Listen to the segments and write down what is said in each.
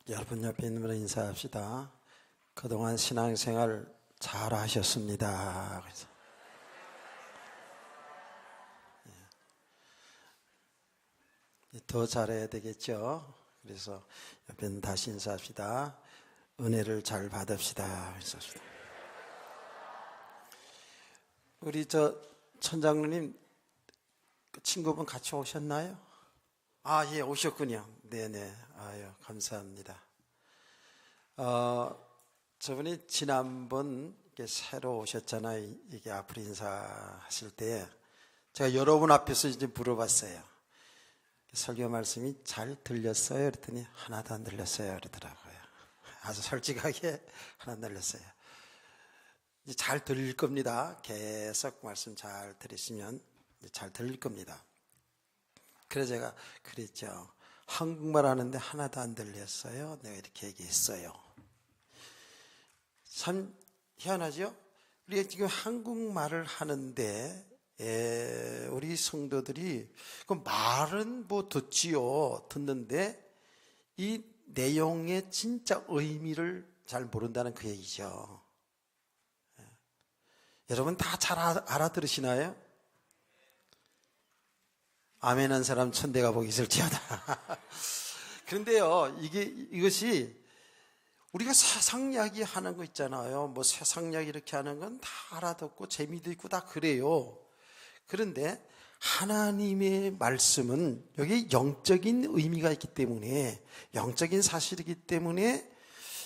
여러분 옆에 있는 분을 인사합시다. 그동안 신앙생활 잘 하셨습니다. 그래서 더 잘해야 되겠죠. 그래서 옆에 있는 다시 인사합시다. 은혜를 잘 받읍시다. 우리 천장로님 친구분 같이 오셨나요? 예, 오셨군요. 네네. 아유, 감사합니다. 저분이 지난번 이렇게 새로 오셨잖아요. 이게 앞으로 인사하실 때 제가 여러분 앞에서 이제 물어봤어요. 설교 말씀이 잘 들렸어요? 그랬더니 하나도 안 들렸어요. 그러더라고요. 아주 솔직하게 하나도 안 들렸어요. 이제 잘 들릴 겁니다. 계속 말씀 잘 들으시면 잘 들릴 겁니다. 그래서 제가 그랬죠. 한국말 하는데 하나도 안 들렸어요. 내가 이렇게 얘기했어요. 참 희한하죠? 우리가 지금 한국말을 하는데 우리 성도들이 그 말은 뭐 듣는데 이 내용의 진짜 의미를 잘 모른다는 그 얘기죠. 여러분 다 잘 알아들으시나요? 아멘 한 사람 천대가 복이 있을지어다. 그런데요, 이것이 우리가 세상 이야기 하는 거 있잖아요. 뭐 세상 이야기 이렇게 하는 건 다 알아듣고 재미도 있고 다 그래요. 그런데 하나님의 말씀은 여기 영적인 의미가 있기 때문에, 영적인 사실이기 때문에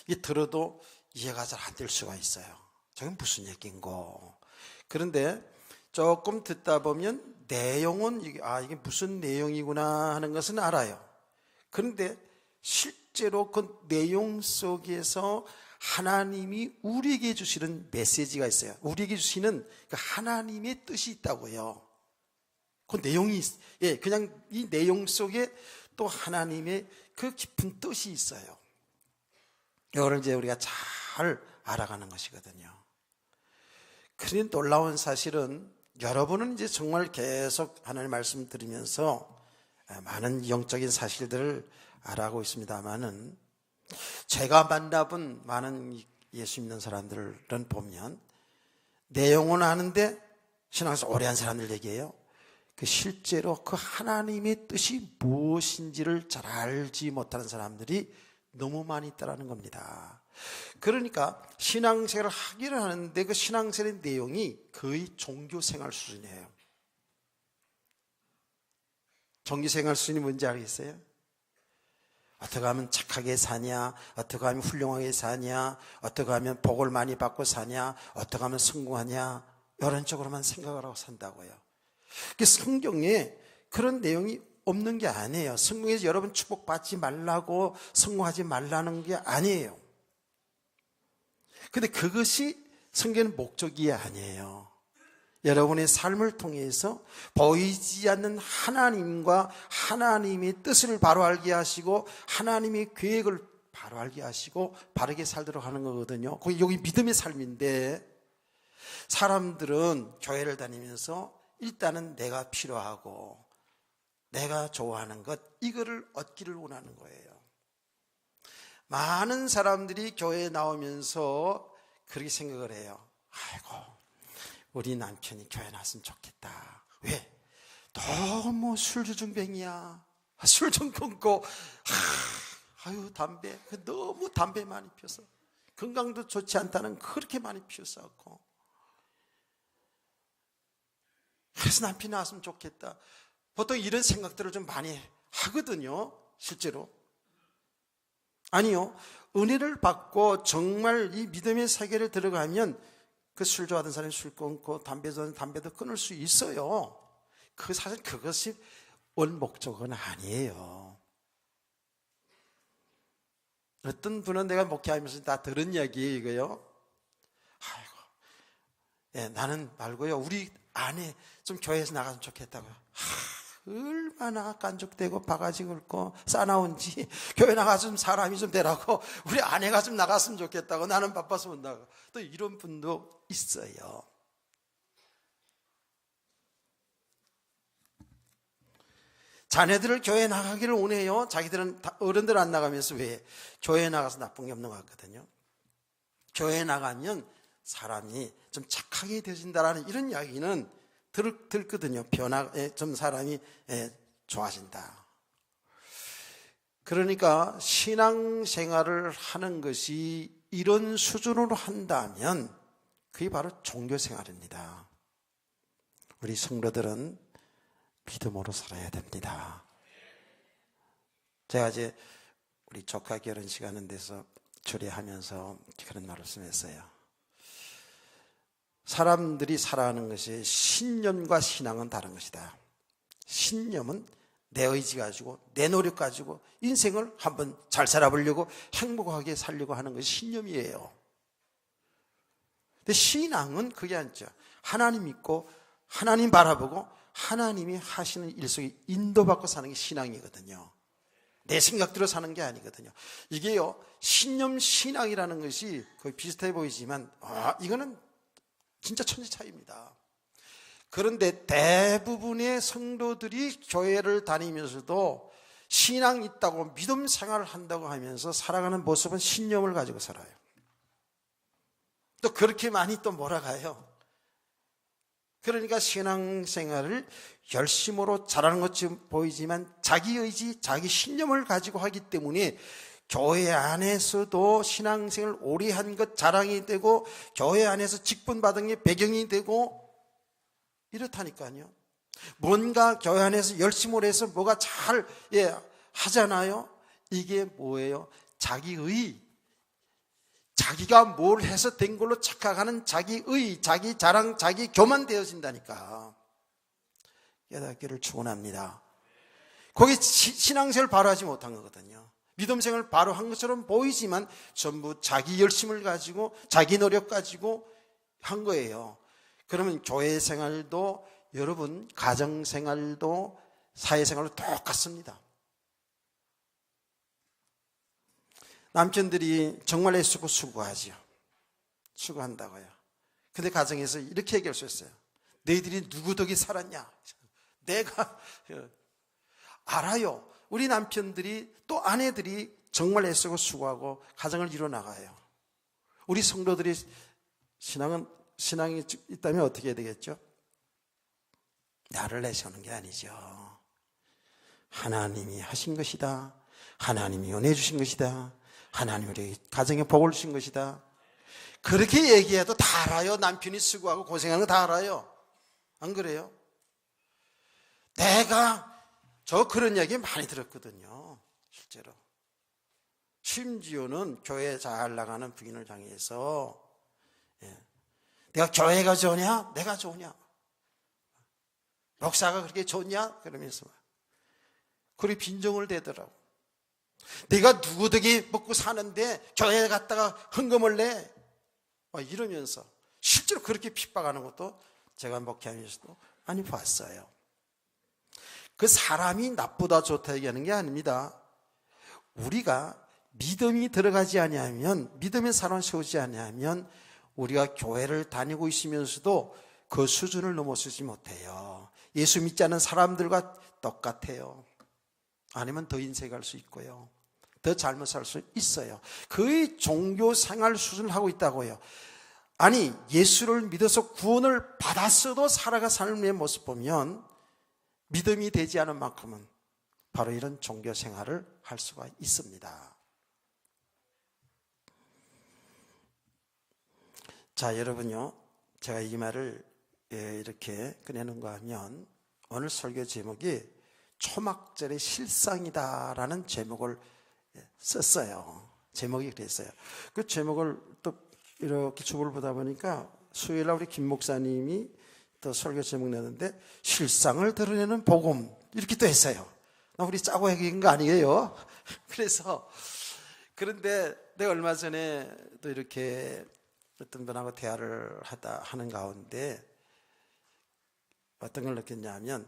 이게 들어도 이해가 잘 안 될 수가 있어요. 저게 무슨 얘기인고. 그런데 조금 듣다 보면 내용은 이게 무슨 내용이구나 하는 것은 알아요. 그런데 실제로 그 내용 속에서 하나님이 우리에게 주시는 메시지가 있어요. 우리에게 주시는 그 하나님의 뜻이 있다고요. 그 내용이, 그냥 이 내용 속에 또 하나님의 그 깊은 뜻이 있어요. 이거를 이제 우리가 잘 알아가는 것이거든요. 그런 놀라운 사실은 여러분은 이제 정말 계속 하나님의 말씀 들으면서 많은 영적인 사실들을 알아가고 있습니다만은 제가 만나본 많은 예수 믿는 사람들은 보면 내용은 아는데 신앙에서 오래 한 사람들 얘기해요. 그 실제로 그 하나님의 뜻이 무엇인지를 잘 알지 못하는 사람들이 너무 많이 있다는 겁니다. 그러니까 신앙생활을 하기를 하는데 그 신앙생활의 내용이 거의 종교생활 수준이에요. 종교생활 수준이 뭔지 알겠어요? 어떻게 하면 착하게 사냐, 어떻게 하면 훌륭하게 사냐, 어떻게 하면 복을 많이 받고 사냐, 어떻게 하면 성공하냐, 이런 쪽으로만 생각을 하고 산다고요. 성경에 그런 내용이 없는 게 아니에요. 성경에서 여러분 축복받지 말라고, 성공하지 말라는 게 아니에요. 근데 그것이 성경의 목적이 아니에요. 여러분의 삶을 통해서 보이지 않는 하나님과 하나님의 뜻을 바로 알게 하시고 하나님의 계획을 바로 알게 하시고 바르게 살도록 하는 거거든요. 여기 믿음의 삶인데 사람들은 교회를 다니면서 일단은 내가 필요하고 내가 좋아하는 것, 이거를 얻기를 원하는 거예요. 많은 사람들이 교회에 나오면서 그렇게 생각을 해요. 아이고, 우리 남편이 교회 나왔으면 좋겠다. 왜? 너무 술주정뱅이야. 술 좀 끊고, 담배, 너무 담배 많이 피워서 건강도 좋지 않다는 그렇게 많이 피웠었고, 그래서 남편이 나왔으면 좋겠다. 보통 이런 생각들을 좀 많이 하거든요, 실제로. 아니요, 은혜를 받고 정말 이 믿음의 세계를 들어가면 그 술 좋아하던 사람이 술 끊고 담배 좋아하는 담배도 끊을 수 있어요. 사실 그것이 원 목적은 아니에요. 어떤 분은 내가 목회하면서 다 들은 이야기 이거요. 나는 말고요, 우리 아내 좀 교회에서 나가면 좋겠다고요. 얼마나 깐죽대고 바가지 긁고 싸나운지 교회 나가서 좀 사람이 좀 되라고, 우리 아내가 좀 나갔으면 좋겠다고, 나는 바빠서 못 나가. 또 이런 분도 있어요. 자녀들을 교회 나가기를 원해요. 자기들은 어른들 안 나가면서 왜? 교회 나가서 나쁜 게 없는 것 같거든요. 교회 나가면 사람이 좀 착하게 되어진다라는 이런 이야기는 들거든요. 좀 사람이 좋아진다. 그러니까 신앙생활을 하는 것이 이런 수준으로 한다면 그게 바로 종교생활입니다. 우리 성도들은 믿음으로 살아야 됩니다. 제가 이제 우리 조카 결혼식 하는 데서 초대하면서 그런 말씀했어요. 사람들이 살아가는 것이 신념과 신앙은 다른 것이다. 신념은 내 의지 가지고 내 노력 가지고 인생을 한번 잘 살아보려고 행복하게 살려고 하는 것이 신념이에요. 근데 신앙은 그게 아니죠. 하나님 믿고 하나님 바라보고 하나님이 하시는 일 속에 인도받고 사는 게 신앙이거든요. 내 생각대로 사는 게 아니거든요. 이게요, 신념 신앙이라는 것이 거의 비슷해 보이지만 이거는 진짜 천지 차이입니다. 그런데 대부분의 성도들이 교회를 다니면서도 신앙이 있다고 믿음 생활을 한다고 하면서 살아가는 모습은 신념을 가지고 살아요. 또 그렇게 많이 또 몰아가요. 그러니까 신앙생활을 열심으로 잘하는 것처럼 보이지만 자기 의지, 자기 신념을 가지고 하기 때문에 교회 안에서도 신앙생활을 오래 한 것 자랑이 되고 교회 안에서 직분받은 게 배경이 되고 이렇다니까요. 뭔가 교회 안에서 열심히 해서 뭐가 잘 하잖아요. 이게 뭐예요? 자기가 뭘 해서 된 걸로 착각하는 자기의, 자기 자랑, 자기 교만되어진다니까. 깨닫기를 축원합니다. 거기 신앙생활을 바로 하지 못한 거거든요. 믿음생활을 바로 한 것처럼 보이지만 전부 자기 열심을 가지고 자기 노력 가지고 한 거예요. 그러면 교회 생활도 여러분 가정 생활도 사회생활도 똑같습니다. 남편들이 정말 애쓰고 수고하지요. 수고한다고요. 근데 가정에서 이렇게 얘기할 수 있어요. 너희들이 누구 덕에 살았냐? 내가 알아요. 우리 남편들이 또 아내들이 정말 애쓰고 수고하고 가정을 이뤄나가요. 우리 성도들이 신앙이 있다면 어떻게 해야 되겠죠? 나를 내세우는 게 아니죠. 하나님이 하신 것이다. 하나님이 은혜 주신 것이다. 하나님이 우리 가정에 복을 주신 것이다. 그렇게 얘기해도 다 알아요. 남편이 수고하고 고생하는 거 다 알아요. 안 그래요? 저 그런 얘기 많이 들었거든요. 실제로. 심지어는 교회 잘 나가는 부인을 향해서 내가 교회가 좋냐? 내가 좋냐? 목사가 그렇게 좋냐? 그러면서 그리 빈정을 대더라고. 내가 누구 덕에 먹고 사는데 교회에 갔다가 헌금을 내? 이러면서 실제로 그렇게 핍박하는 것도 제가 목회하면서도 많이 봤어요. 그 사람이 나쁘다 좋다 얘기하는 게 아닙니다. 우리가 믿음이 들어가지 아니하면, 믿음의 사람을 세우지 아니하면 우리가 교회를 다니고 있으면서도 그 수준을 넘어서지 못해요. 예수 믿지 않는 사람들과 똑같아요. 아니면 더 인색할 수 있고요. 더 잘못 살 수 있어요. 거의 종교 생활 수준을 하고 있다고요. 아니, 예수를 믿어서 구원을 받았어도 살아가 삶의 모습 보면 믿음이 되지 않은 만큼은 바로 이런 종교 생활을 할 수가 있습니다. 자, 여러분요, 제가 이 말을 이렇게 꺼내는가 하면 오늘 설교 제목이 초막절의 실상이다라는 제목을 썼어요. 제목이 그랬어요. 그 제목을 또 이렇게 주보를 보다 보니까 수요일날 우리 김 목사님이 또 설교 제목 내는데 실상을 드러내는 복음 이렇게 또 했어요. 우리 짜고 얘기한 거 아니에요? 그래서 그런데 내가 얼마 전에 또 이렇게 어떤 분하고 대화를 하는 가운데 어떤 걸 느꼈냐면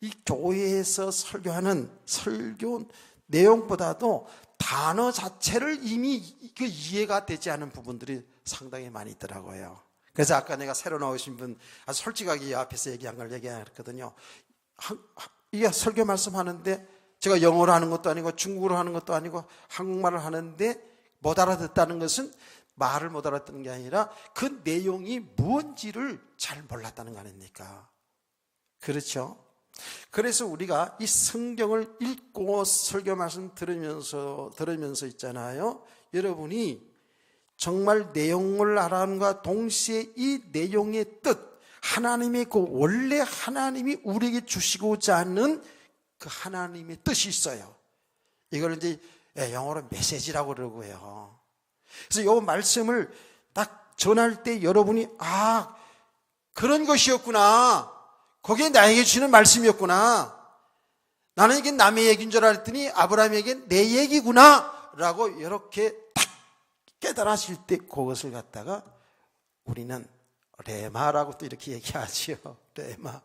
이 교회에서 설교하는 설교 내용보다도 단어 자체를 이미 그 이해가 되지 않은 부분들이 상당히 많이 있더라고요. 그래서 아까 내가 새로 나오신 분 아주 솔직하게 앞에서 얘기한 걸 얘기했거든요. 이게 설교 말씀하는데 제가 영어로 하는 것도 아니고 중국어로 하는 것도 아니고 한국말을 하는데 못 알아듣다는 것은 말을 못 알아듣는 게 아니라 그 내용이 뭔지를 잘 몰랐다는 거 아닙니까? 그렇죠? 그래서 우리가 이 성경을 읽고 설교 말씀 들으면서 있잖아요. 여러분이 정말 내용을 알아함과 동시에 이 내용의 뜻, 하나님의 그 원래 하나님이 우리에게 주시고자 하는 그 하나님의 뜻이 있어요. 이걸 이제 영어로 메시지라고 그러고요. 그래서 이 말씀을 딱 전할 때 여러분이 그런 것이었구나. 그게 나에게 주시는 말씀이었구나. 나는 이게 남의 얘기인 줄 알았더니 아브라함에게 내 얘기구나 라고 이렇게 딱 깨달으실 때 그것을 갖다가 우리는 레마라고 또 이렇게 얘기하지요. 레마.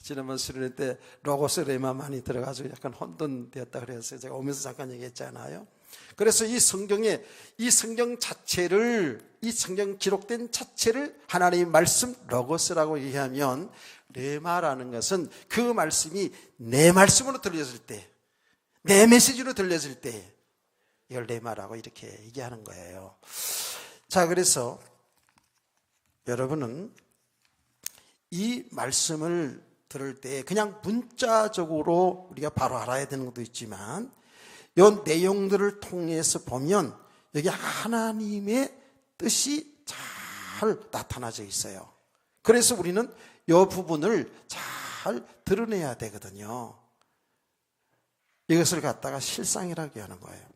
지난번 수련회 때 로고스 레마 많이 들어가지고 약간 혼돈되었다 그래서 제가 오면서 잠깐 얘기했잖아요. 그래서 이 성경 자체를, 이 성경 기록된 자체를 하나님의 말씀 로고스라고 얘기하면, 레마라는 것은 그 말씀이 내 말씀으로 들려질 때, 내 메시지로 들려질 때 이걸 레마라고 이렇게 얘기하는 거예요. 자, 그래서 여러분은 이 말씀을 들을 때 그냥 문자적으로 우리가 바로 알아야 되는 것도 있지만 이 내용들을 통해서 보면 여기 하나님의 뜻이 잘 나타나져 있어요. 그래서 우리는 이 부분을 잘 드러내야 되거든요. 이것을 갖다가 실상이라고 하는 거예요.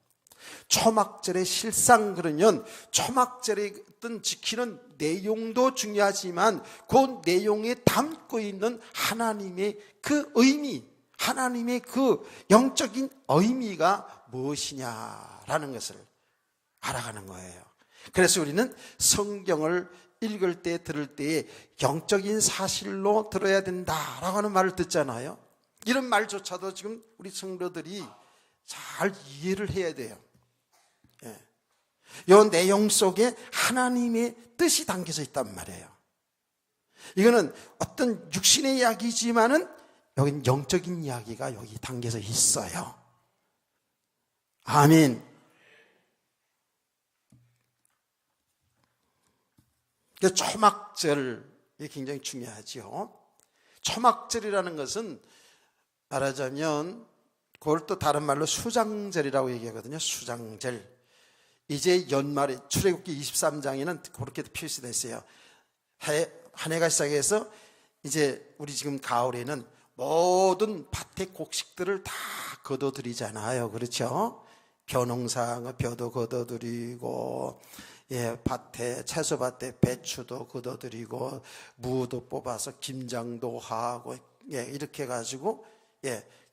초막절의 실상, 그러면 초막절의 어떤 지키는 내용도 중요하지만 그 내용에 담고 있는 하나님의 그 의미, 하나님의 그 영적인 의미가 무엇이냐라는 것을 알아가는 거예요. 그래서 우리는 성경을 읽을 때, 들을 때에 영적인 사실로 들어야 된다라고 하는 말을 듣잖아요. 이런 말조차도 지금 우리 성도들이 잘 이해를 해야 돼요. 이 내용 속에 하나님의 뜻이 담겨져 있단 말이에요. 이거는 어떤 육신의 이야기지만은 여긴 영적인 이야기가 여기 담겨져 있어요. 아멘. 초막절이 굉장히 중요하죠. 초막절이라는 것은 말하자면 그걸 또 다른 말로 수장절이라고 얘기하거든요. 수장절. 이제 연말에 출애굽기 23장에는 그렇게 표시되어 있어요. 한 해가 시작해서 이제 우리 지금 가을에는 모든 밭의 곡식들을 다 거둬들이잖아요. 그렇죠? 벼농사, 벼도 거둬들이고, 밭에, 채소밭에 배추도 거둬들이고, 무도 뽑아서 김장도 하고, 이렇게 해가지고,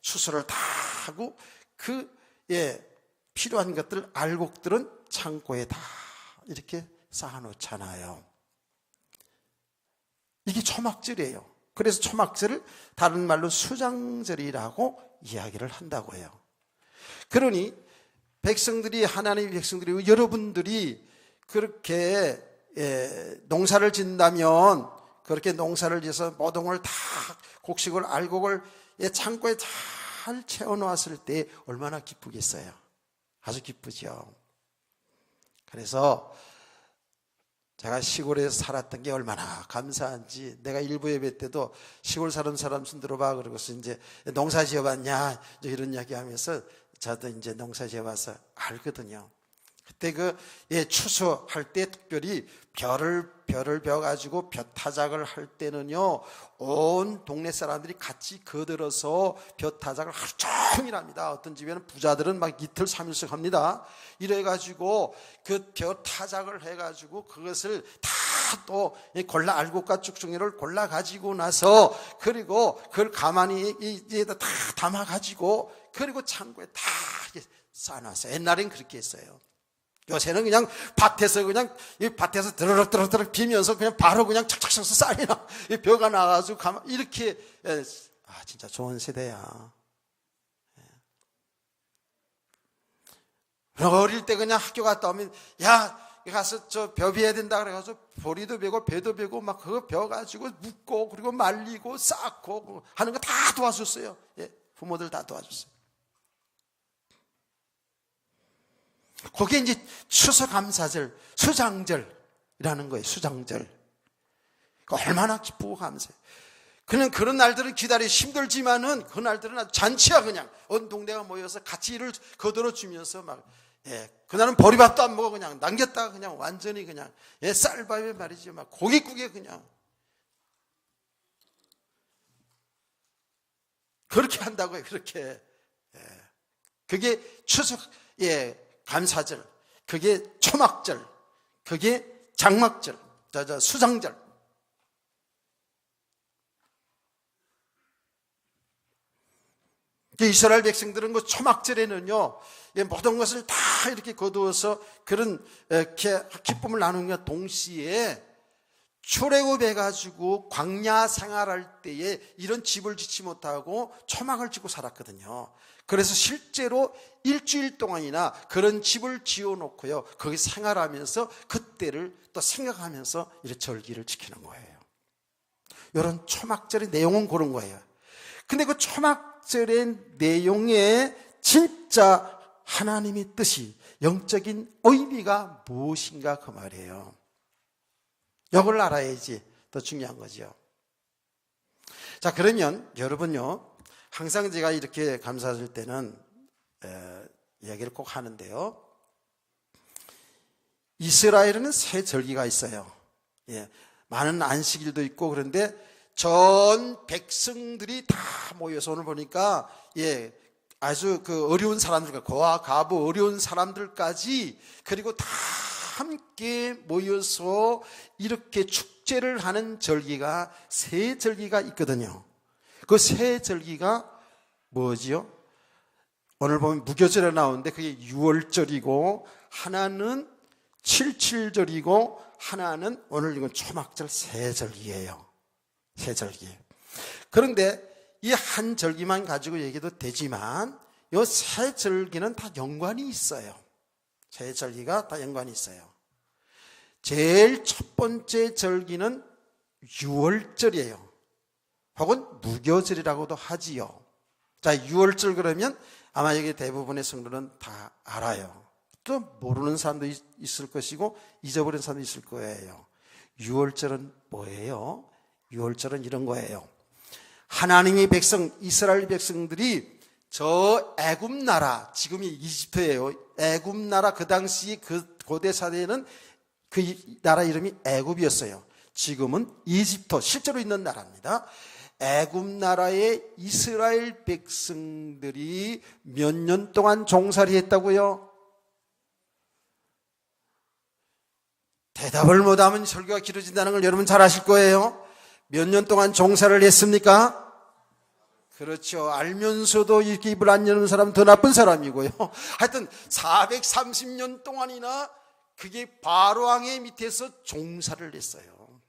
추수를 다 하고, 필요한 것들, 알곡들은 창고에 다 이렇게 쌓아놓잖아요. 이게 초막절이에요. 그래서 초막절을 다른 말로 수장절이라고 이야기를 한다고 해요. 그러니 백성들이, 하나님의 백성들이, 여러분들이 그렇게 농사를 짓는다면 그렇게 농사를 지어서 모든 걸 다 곡식을, 알곡을 창고에 잘 채워놓았을 때 얼마나 기쁘겠어요. 아주 기쁘죠. 그래서 제가 시골에서 살았던 게 얼마나 감사한지, 내가 일부 예배 때도 시골 사람 손 들어봐 그러고서 이제 농사 지어봤냐 이런 이야기 하면서 저도 이제 농사 지어봐서 알거든요. 그때 추수할 때 특별히 벼를 벼가지고 벼타작을 할 때는요, 온 동네 사람들이 같이 거들어서 벼타작을 하루 종일 합니다. 어떤 집에는 부자들은 막 이틀 3일씩 합니다. 이래가지고 그 벼타작을 해가지고 그것을 다 또 알곡과 쭉쭉이를 골라 가지고 나서, 그리고 그걸 가만히 이제다 다 담아 가지고, 그리고 창고에 다 쌓아놨어요. 옛날엔 그렇게 했어요. 요새는 그냥 밭에서 드르륵 비면서 그냥 바로 그냥 착착착 쌀이나 벼가 나가지고 이렇게. 진짜 좋은 세대야. 어릴 때 그냥 학교 갔다 오면, 야, 가서 저 벼 베야 된다 그래가지고 보리도 베고 배도 베고 막 그거 벼가지고 묶고 그리고 말리고 쌓고 하는 거 다 도와줬어요. 예, 부모들 다 도와줬어요. 그게 이제 추수감사절, 수장절이라는 거예요. 수장절. 얼마나 기쁘고 감사해요. 그냥 그런 날들은 기다리기 힘들지만은 그 날들은 아주 잔치야. 그냥 온 동네가 모여서 같이 일을 거들어 주면서 막, 예, 그날은 보리밥도 안 먹어. 그냥 남겼다가 그냥 완전히 그냥, 예, 쌀밥에 말이지, 막 고깃국에 그냥 그렇게 한다고요. 그렇게. 예. 그게 추석, 예, 감사절, 그게 초막절, 그게 장막절, 수장절. 이스라엘 백성들은 그 초막절에는요, 모든 것을 다 이렇게 거두어서 그런 이렇게 기쁨을 나누는 동시에 출애굽해가지고 광야 생활할 때에 이런 집을 짓지 못하고 초막을 짓고 살았거든요. 그래서 실제로 일주일 동안이나 그런 집을 지어놓고요, 거기 생활하면서 그때를 또 생각하면서 이렇게 절기를 지키는 거예요. 이런 초막절의 내용은 그런 거예요. 근데 그 초막절의 내용에 진짜 하나님의 뜻이, 영적인 의미가 무엇인가 그 말이에요. 이걸 알아야지 더 중요한 거죠. 자, 그러면 여러분요, 항상 제가 이렇게 감사할 때는 이야기를 꼭 하는데요, 이스라엘에는 세 절기가 있어요. 예, 많은 안식일도 있고. 그런데 전 백성들이 다 모여서 오늘 보니까, 예, 아주 그 어려운 사람들, 고아 가부 어려운 사람들까지, 그리고 다 함께 모여서 이렇게 축제를 하는 절기가 세 절기가 있거든요. 그 세 절기가 뭐지요? 오늘 보면 무교절에 나오는데 그게 6월절이고, 하나는 77절이고, 하나는 오늘 이건 초막절 세 절기예요. 세 절기. 그런데 이 한 절기만 가지고 얘기도 되지만 이 세 절기는 다 연관이 있어요. 세 절기가 다 연관이 있어요. 제일 첫 번째 절기는 6월절이에요. 혹은 무교절이라고도 하지요. 자, 6월절 그러면 아마 여기 대부분의 성도는 다 알아요. 또 모르는 사람도 있을 것이고 잊어버린 사람도 있을 거예요. 6월절은 뭐예요? 6월절은 이런 거예요. 하나님의 백성, 이스라엘 백성들이 저 애굽 나라, 지금이 이집트예요. 애굽 나라, 그 당시 그 고대 사대에는 그 나라 이름이 애굽이었어요. 지금은 이집트, 실제로 있는 나라입니다. 애굽 나라의 이스라엘 백성들이 몇 년 동안 종살이 했다고요? 대답을 못하면 설교가 길어진다는 걸 여러분 잘 아실 거예요. 몇 년 동안 종살을 했습니까? 그렇죠. 알면서도 이렇게 입을 안 여는 사람은 더 나쁜 사람이고요. 하여튼 430년 동안이나 그게 바로왕의 밑에서 종살을 했어요.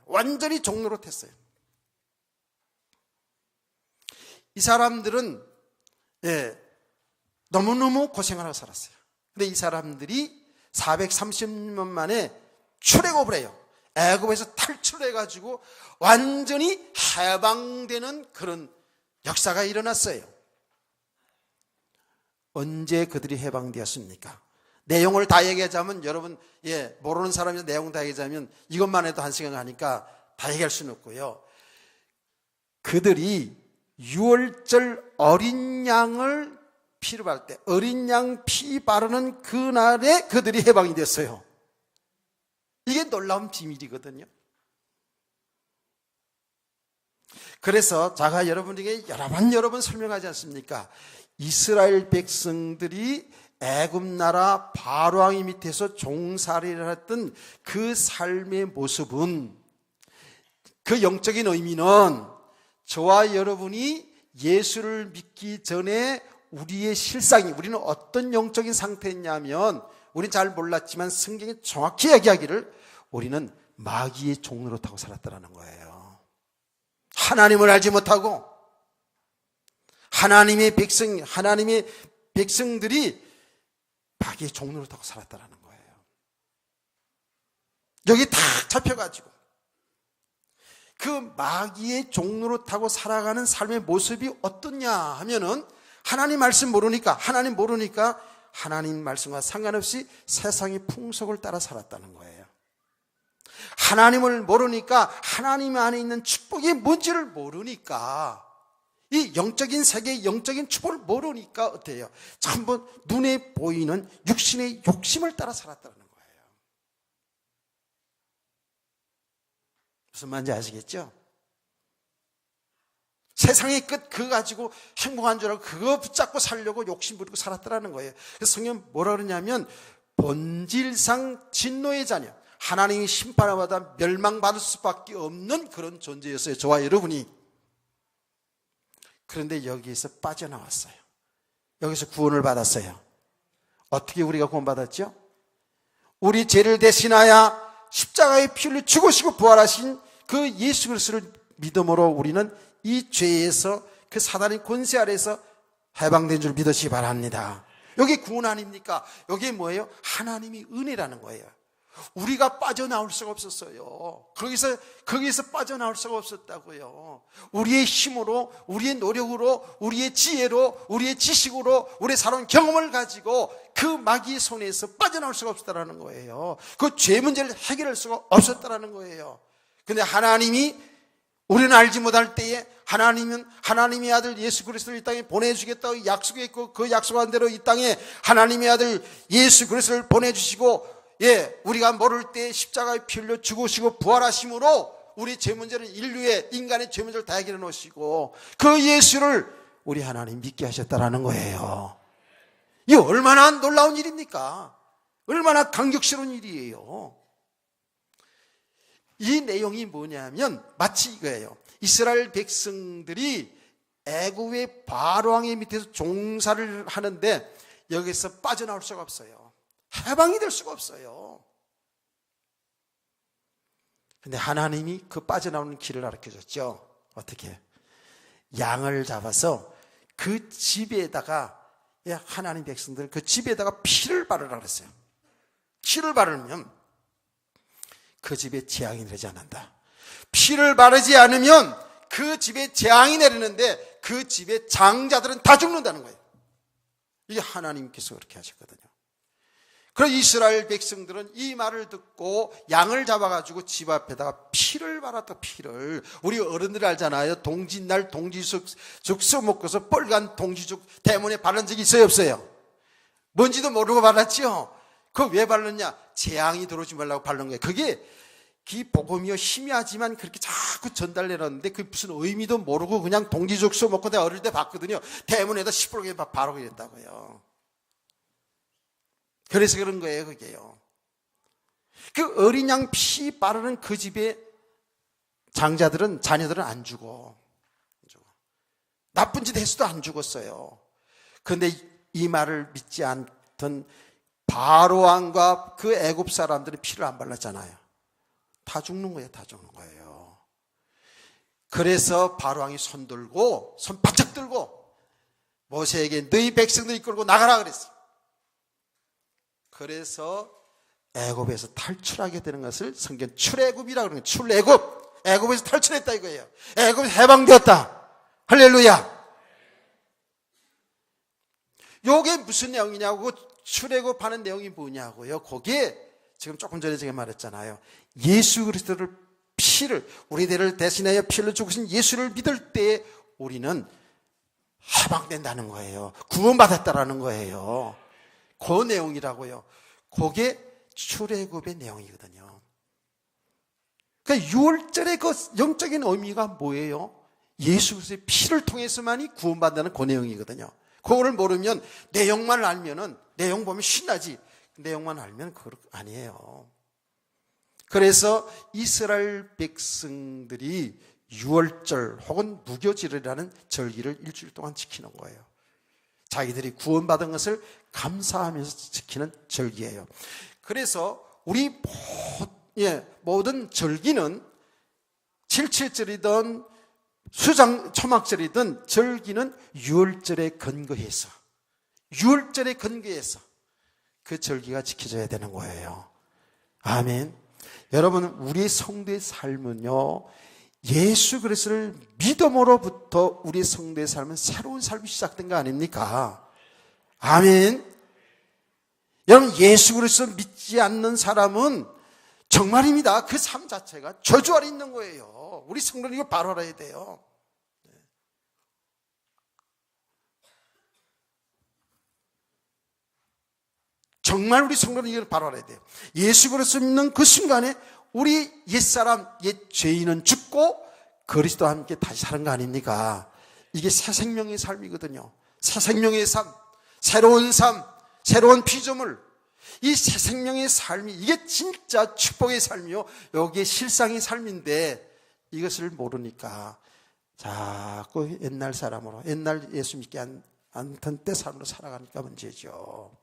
완전히 종노릇했어요. 이 사람들은 너무너무 고생을 하고 살았어요. 근데 이 사람들이 430년 만에 출애굽을 해요. 애굽에서 탈출해가지고 완전히 해방되는 그런 역사가 일어났어요. 언제 그들이 해방되었습니까? 내용을 다 얘기하자면 여러분, 모르는 사람이 내용 다 얘기하자면 이것만 해도 한 시간 가니까 다 얘기할 수는 없고요. 그들이 6월절 어린 양을 피로 바를 때, 어린 양 피 바르는 그날에 그들이 해방이 됐어요. 이게 놀라운 비밀이거든요. 그래서 제가 여러분에게 여러 번 설명하지 않습니까? 이스라엘 백성들이 애굽 나라 바로왕 밑에서 종살이를 했던 그 삶의 모습은, 그 영적인 의미는 저와 여러분이 예수를 믿기 전에 우리의 실상이, 우리는 어떤 영적인 상태였냐면, 우리는 잘 몰랐지만 성경이 정확히 얘기하기를 우리는 마귀의 종노릇하고 살았다는 거예요. 하나님을 알지 못하고 하나님의 백성들이 마귀의 종노릇하고 살았다는 거예요. 여기 탁 잡혀가지고 그 마귀의 종로로 타고 살아가는 삶의 모습이 어떻냐 하면은 하나님 말씀 모르니까 하나님 말씀과 상관없이 세상의 풍속을 따라 살았다는 거예요. 하나님을 모르니까 하나님 안에 있는 축복이 뭔지를 모르니까 이 영적인 세계의 영적인 축복을 모르니까 어때요? 전부 눈에 보이는 육신의 욕심을 따라 살았다는 거예요. 무슨 말인지 아시겠죠? 세상의 끝 그거 가지고 행복한 줄 알고 그거 붙잡고 살려고 욕심 부리고 살았다는 거예요. 그래서 성경 뭐라 그러냐면 본질상 진노의 자녀, 하나님이 심판을 받아 멸망받을 수밖에 없는 그런 존재였어요. 저와 여러분이. 그런데 여기에서 빠져나왔어요. 여기서 구원을 받았어요. 어떻게 우리가 구원받았죠? 우리 죄를 대신하여 십자가의 피 흘려 죽으시고 부활하신 그 예수 그리스도를 믿음으로 우리는 이 죄에서 그 사단의 권세 아래에서 해방된 줄 믿으시기 바랍니다. 여기 구원 아닙니까? 여기 뭐예요? 하나님이 은혜라는 거예요. 우리가 빠져나올 수가 없었어요. 거기서 빠져나올 수가 없었다고요. 우리의 힘으로, 우리의 노력으로, 우리의 지혜로, 우리의 지식으로, 우리의 살아온 경험을 가지고 그 마귀의 손에서 빠져나올 수가 없었다는 거예요. 그 죄 문제를 해결할 수가 없었다는 거예요. 근데 하나님이 우리는 알지 못할 때에 하나님은 하나님의 아들 예수 그리스도를 이 땅에 보내주겠다고 약속했고 그 약속한 대로 이 땅에 하나님의 아들 예수 그리스도를 보내주시고 우리가 모를 때 십자가에 피 흘려 죽으시고 부활하심으로 우리 죄 문제를 인류의 인간의 죄 문제를 다 해결해 놓으시고 그 예수를 우리 하나님 믿게 하셨다라는 거예요. 이 얼마나 놀라운 일입니까? 얼마나 감격스러운 일이에요. 이 내용이 뭐냐면 마치 이거예요. 이스라엘 백성들이 애굽의 바로왕의 밑에서 종사를 하는데 여기서 빠져나올 수가 없어요. 해방이 될 수가 없어요. 근데 하나님이 그 빠져나오는 길을 가르쳐줬죠. 어떻게? 양을 잡아서 그 집에다가 하나님 백성들 그 집에다가 피를 바르라 그랬어요. 피를 바르면 그 집에 재앙이 내리지 않는다. 피를 바르지 않으면 그 집에 재앙이 내리는데 그 집의 장자들은 다 죽는다는 거예요. 이게 하나님께서 그렇게 하셨거든요. 그래서 이스라엘 백성들은 이 말을 듣고 양을 잡아가지고 집 앞에다가 피를 발랐다. 피를. 우리 어른들 알잖아요. 동짓날 동지죽 써먹고서 빨간 동지죽 대문에 바른 적이 있어요 없어요? 뭔지도 모르고 발랐지요. 그거 왜 바르느냐? 재앙이 들어오지 말라고 바른 거예요. 그게 복음이요 희미하지만 그렇게 자꾸 전달내놨는데 그게 무슨 의미도 모르고 그냥 동지죽 써먹고 내가 어릴 때 봤거든요. 대문에다 시뻘게 바르고 이랬다고요. 그래서 그런 거예요, 그게요. 그 어린 양 피 바르는 그 집에 장자들은, 자녀들은 안 죽어. 나쁜 짓 했어도 안 죽었어요. 그런데 이 말을 믿지 않던 바로왕과 그 애굽 사람들은 피를 안 발랐잖아요. 다 죽는 거예요, 다 죽는 거예요. 그래서 바로왕이 손 바짝 들고 모세에게 너희 백성들 이끌고 나가라 그랬어요. 그래서 애굽에서 탈출하게 되는 것을 성경 출애굽이라고 그러는 거예요. 출애굽. 애굽에서 탈출했다 이거예요. 애굽에서 해방되었다. 할렐루야. 이게 무슨 내용이냐고, 출애굽하는 내용이 뭐냐고요. 거기에 지금 조금 전에 제가 말했잖아요. 예수 그리스도를 피를 우리들을 대신하여 피를 죽으신 예수를 믿을 때 우리는 해방된다는 거예요. 구원받았다라는 거예요. 그 내용이라고요. 그게 출애굽의 내용이거든요. 그러니까 6월절의 그 영적인 의미가 뭐예요? 예수 그리스도의 피를 통해서만이 구원받는 그 내용이거든요. 그거를 모르면 내용만 알면은 내용 보면 신나지. 내용만 알면 그거 아니에요. 그래서 이스라엘 백성들이 6월절 혹은 무교절이라는 절기를 일주일 동안 지키는 거예요. 자기들이 구원받은 것을 감사하면서 지키는 절기예요. 그래서 우리 모든 절기는 77절이든 초막절이든 절기는 6월절에 근거해서 6월절에 근거해서 그 절기가 지켜져야 되는 거예요. 아멘. 여러분, 우리 성도의 삶은요, 예수 그리스도를 믿음으로부터 우리 성도의 삶은 새로운 삶이 시작된 거 아닙니까? 아멘. 여러분, 예수 그리스도 믿지 않는 사람은 정말입니다. 그 삶 자체가 저주 아래 있는 거예요. 우리 성도는 이걸 바로 알아야 돼요. 정말 우리 성도는 이걸 바로 알아야 돼요. 예수 그리스도 믿는 그 순간에 우리 옛사람, 옛 죄인은 죽고 그리스도와 함께 다시 사는 거 아닙니까? 이게 새 생명의 삶이거든요. 새 생명의 삶, 새로운 삶, 새로운 피조물. 이 새 생명의 삶이 이게 진짜 축복의 삶이요, 여기에 실상의 삶인데 이것을 모르니까 자꾸 옛날 사람으로, 옛날 예수 믿지 않던 때 삶으로 살아가니까 문제죠.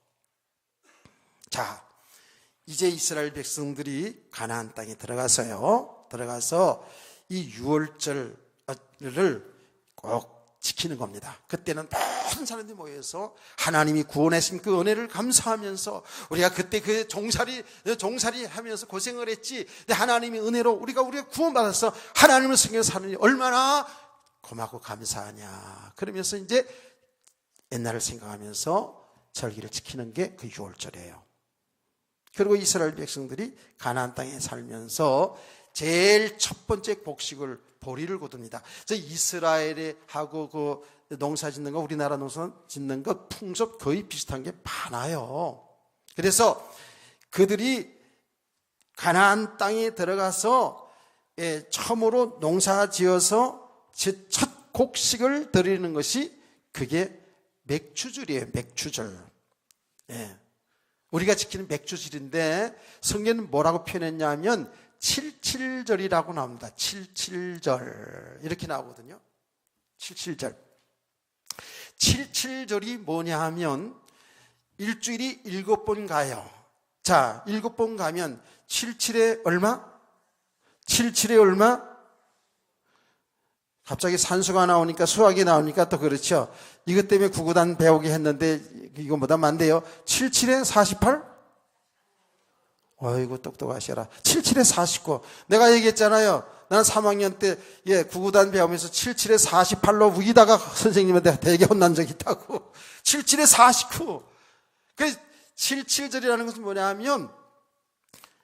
자, 이제 이스라엘 백성들이 가나안 땅에 들어가서 이 유월절을 꼭 지키는 겁니다. 그때는 모든 사람들이 모여서 하나님이 구원하신 그 은혜를 감사하면서, 우리가 그때 그 종살이 하면서 고생을 했지, 근데 하나님의 은혜로 우리가 구원받아서 하나님을 섬기면서 사느니 얼마나 고맙고 감사하냐. 그러면서 이제 옛날을 생각하면서 절기를 지키는 게 그 유월절이에요. 그리고 이스라엘 백성들이 가나안 땅에 살면서 제일 첫 번째 곡식을 보리를 거둡니다. 이스라엘에 하고 그 농사 짓는 거, 우리나라 농사 짓는 거 풍습 거의 비슷한 게 많아요. 그래서 그들이 가나안 땅에 들어가서 처음으로 농사 지어서 첫 곡식을 드리는 것이 그게 맥추절이에요. 맥추절. 우리가 지키는 맥추절인데 성경은 뭐라고 표현했냐면 77절이라고 나옵니다. 77절 이렇게 나오거든요. 77절. 77절이 뭐냐 하면 일주일이 7번 가요. 자, 7번 가면 77에 얼마? 77에 얼마? 갑자기 산수가 나오니까 수학이 나오니까 또 그렇죠. 이것 때문에 구구단 배우게 했는데 이거보다 많대요. 77에 48? 어이구 똑똑하셔라. 77에 49. 내가 얘기했잖아요. 나는 3학년 때 구구단 배우면서 77에 48로 우기다가 선생님한테 되게 혼난 적이 있다고. 77에 49. 그 77절이라는 것은 뭐냐 하면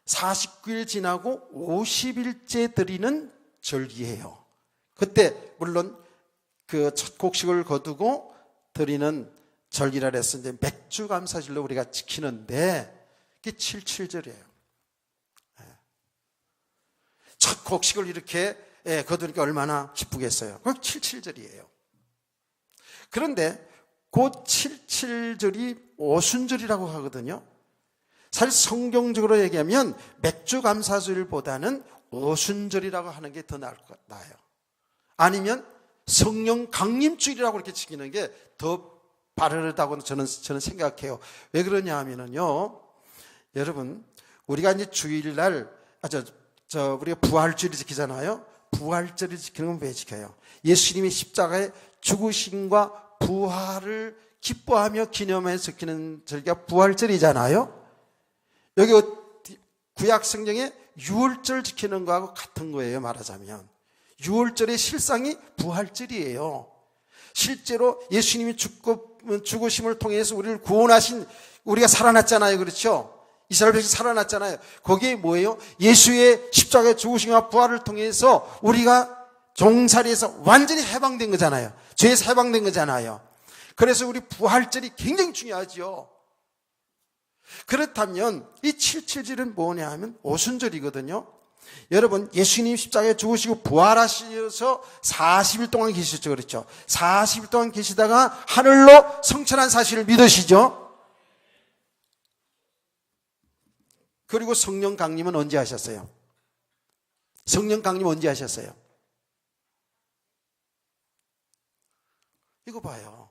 49일 지나고 50일째 드리는 절기예요. 그때 물론 그 첫 곡식을 거두고 드리는 절기라 해서 이제 맥주감사절로 우리가 지키는데 그게 77절이에요. 첫 곡식을 이렇게 거두니까 얼마나 기쁘겠어요. 그게 77절이에요. 그런데 그 77절이 오순절이라고 하거든요. 사실 성경적으로 얘기하면 맥주감사절보다는 오순절이라고 하는 게 더 나아요. 아니면 성령 강림주일이라고 이렇게 지키는 게 더 바르다고 저는 생각해요. 왜 그러냐 하면은요, 여러분, 우리가 이제 주일날, 우리가 부활절을 지키잖아요. 부활절을 지키는 건 왜 지켜요? 예수님의 십자가의 죽으심과 부활을 기뻐하며 기념해서 지키는 절기가 부활절이잖아요. 여기 구약 성경에 유월절 지키는 거하고 같은 거예요, 말하자면. 유월절의 실상이 부활절이에요. 실제로 예수님이 죽으심을 통해서 우리를 구원하신, 우리가 살아났잖아요. 그렇죠? 이스라엘 백성이 살아났잖아요. 거기에 뭐예요? 예수의 십자가의 죽으심과 부활을 통해서 우리가 종살이에서 완전히 해방된 거잖아요. 죄에서 해방된 거잖아요. 그래서 우리 부활절이 굉장히 중요하죠. 그렇다면 이 77절은 뭐냐 하면 오순절이거든요. 여러분, 예수님 십자가에 죽으시고 부활하셔서 40일 동안 계셨죠. 그렇죠? 40일 동안 계시다가 하늘로 성천한 사실을 믿으시죠? 그리고 성령 강림은 언제 하셨어요? 성령 강림 언제 하셨어요? 이거 봐요.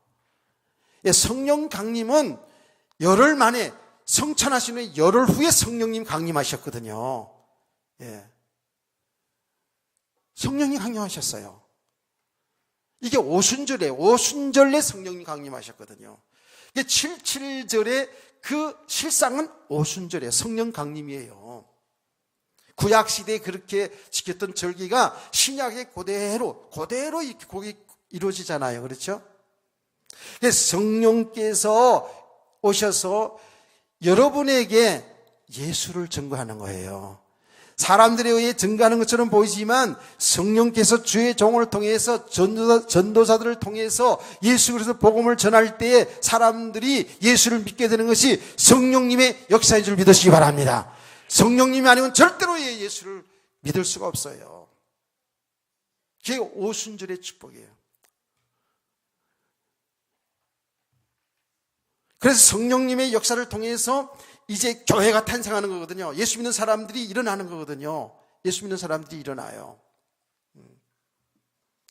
성령 강림은 열흘 만에, 성천하시는 열흘 후에 성령님 강림하셨거든요. 성령님 강림하셨어요. 이게 오순절에, 오순절에 성령님 강림하셨거든요. 이게 77절에 그 실상은 오순절에 성령 강림이에요. 구약 시대에 그렇게 지켰던 절기가 신약에 그대로 이렇게 거기 이루어지잖아요. 그렇죠? 그래서 성령께서 오셔서 여러분에게 예수를 증거하는 거예요. 사람들에 의해 증거하는 것처럼 보이지만 성령께서 주의 종을 통해서 전도사들을 통해서 예수 그리스도 복음을 전할 때에 사람들이 예수를 믿게 되는 것이 성령님의 역사인 줄 믿으시기 바랍니다. 성령님이 아니면 절대로 예수를 믿을 수가 없어요. 그게 오순절의 축복이에요. 그래서 성령님의 역사를 통해서 이제 교회가 탄생하는 거거든요. 예수 믿는 사람들이 일어나는 거거든요. 예수 믿는 사람들이 일어나요.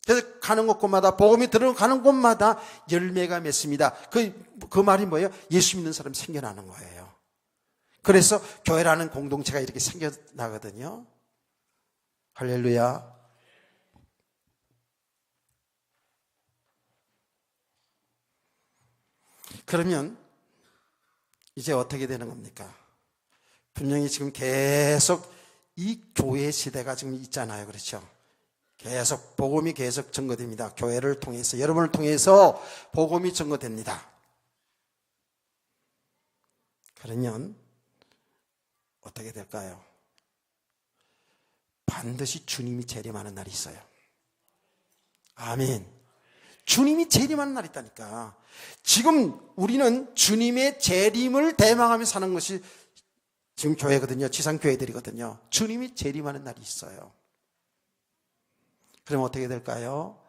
그래서 가는 곳마다 복음이 들어가는 곳마다 열매가 맺습니다. 그 말이 뭐예요? 예수 믿는 사람이 생겨나는 거예요. 그래서 교회라는 공동체가 이렇게 생겨나거든요. 할렐루야. 그러면 이제 어떻게 되는 겁니까? 분명히 지금 계속 이 교회 시대가 지금 있잖아요. 그렇죠? 계속 복음이 계속 증거됩니다. 교회를 통해서, 여러분을 통해서 복음이 증거됩니다. 그러면 어떻게 될까요? 반드시 주님이 재림하는 날이 있어요. 아멘. 주님이 재림하는 날이 있다니까. 지금 우리는 주님의 재림을 대망하며 사는 것이 지금 교회거든요. 지상교회들이거든요. 주님이 재림하는 날이 있어요. 그럼 어떻게 될까요?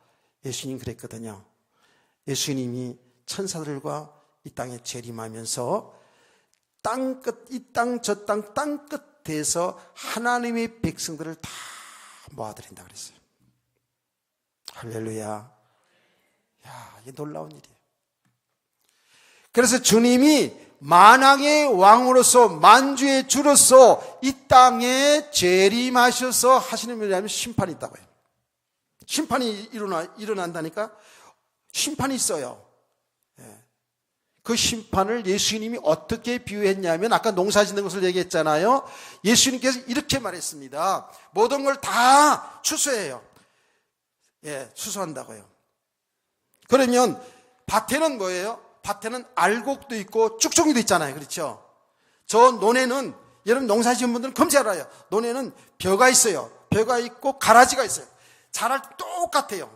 예수님 그랬거든요. 예수님이 천사들과 이 땅에 재림하면서 이 땅 저 땅 끝에서 하나님의 백성들을 다 모아드린다 그랬어요. 할렐루야. 야, 이게 놀라운 일이에요. 그래서 주님이 만왕의 왕으로서 만주의 주로서 이 땅에 재림하셔서 하시는 일이 아니면 심판이 있다고 해요. 심판이 일어난다니까? 심판이 있어요. 그 심판을 예수님이 어떻게 비유했냐면 아까 농사 짓는 것을 얘기했잖아요. 예수님께서 이렇게 말했습니다. 모든 걸 다 추수해요. 추수한다고요. 그러면 밭에는 뭐예요? 밭에는 알곡도 있고 쭉종이도 있잖아요. 그렇죠? 저 논에는 여러분 농사 지은 분들은 금세 알아요. 논에는 벼가 있어요. 벼가 있고 가라지가 있어요. 자랄 똑같아요.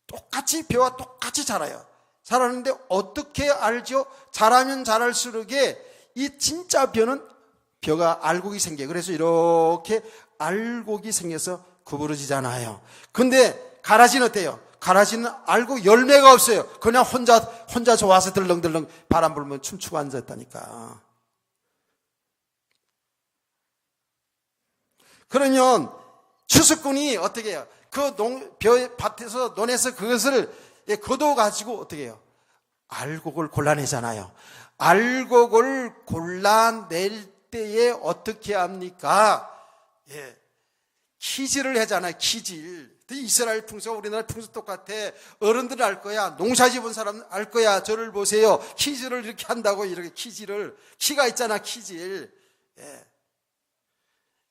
똑같이 벼와 똑같이 자라요. 자라는데 어떻게 알죠? 자라면 자랄수록 이 진짜 벼가 알곡이 생겨요. 그래서 이렇게 알곡이 생겨서 구부러지잖아요. 근데 가라지는 어때요? 가라지는 알곡 열매가 없어요. 그냥 혼자 좋아서 들렁들렁 바람 불면 춤추고 앉았다니까. 그러면 추수꾼이 어떻게 해요? 밭에서 논에서 그것을 걷어가지고 어떻게 해요? 알곡을 골라내잖아요. 알곡을 골라낼 때에 어떻게 합니까? 키질을 하잖아요. 키질. 이스라엘 풍수와 우리나라 풍수 똑같아. 어른들은 알 거야. 농사 지은 사람은 알 거야. 저를 보세요. 키질을 이렇게 한다고. 이렇게 키질을. 키가 있잖아. 키질.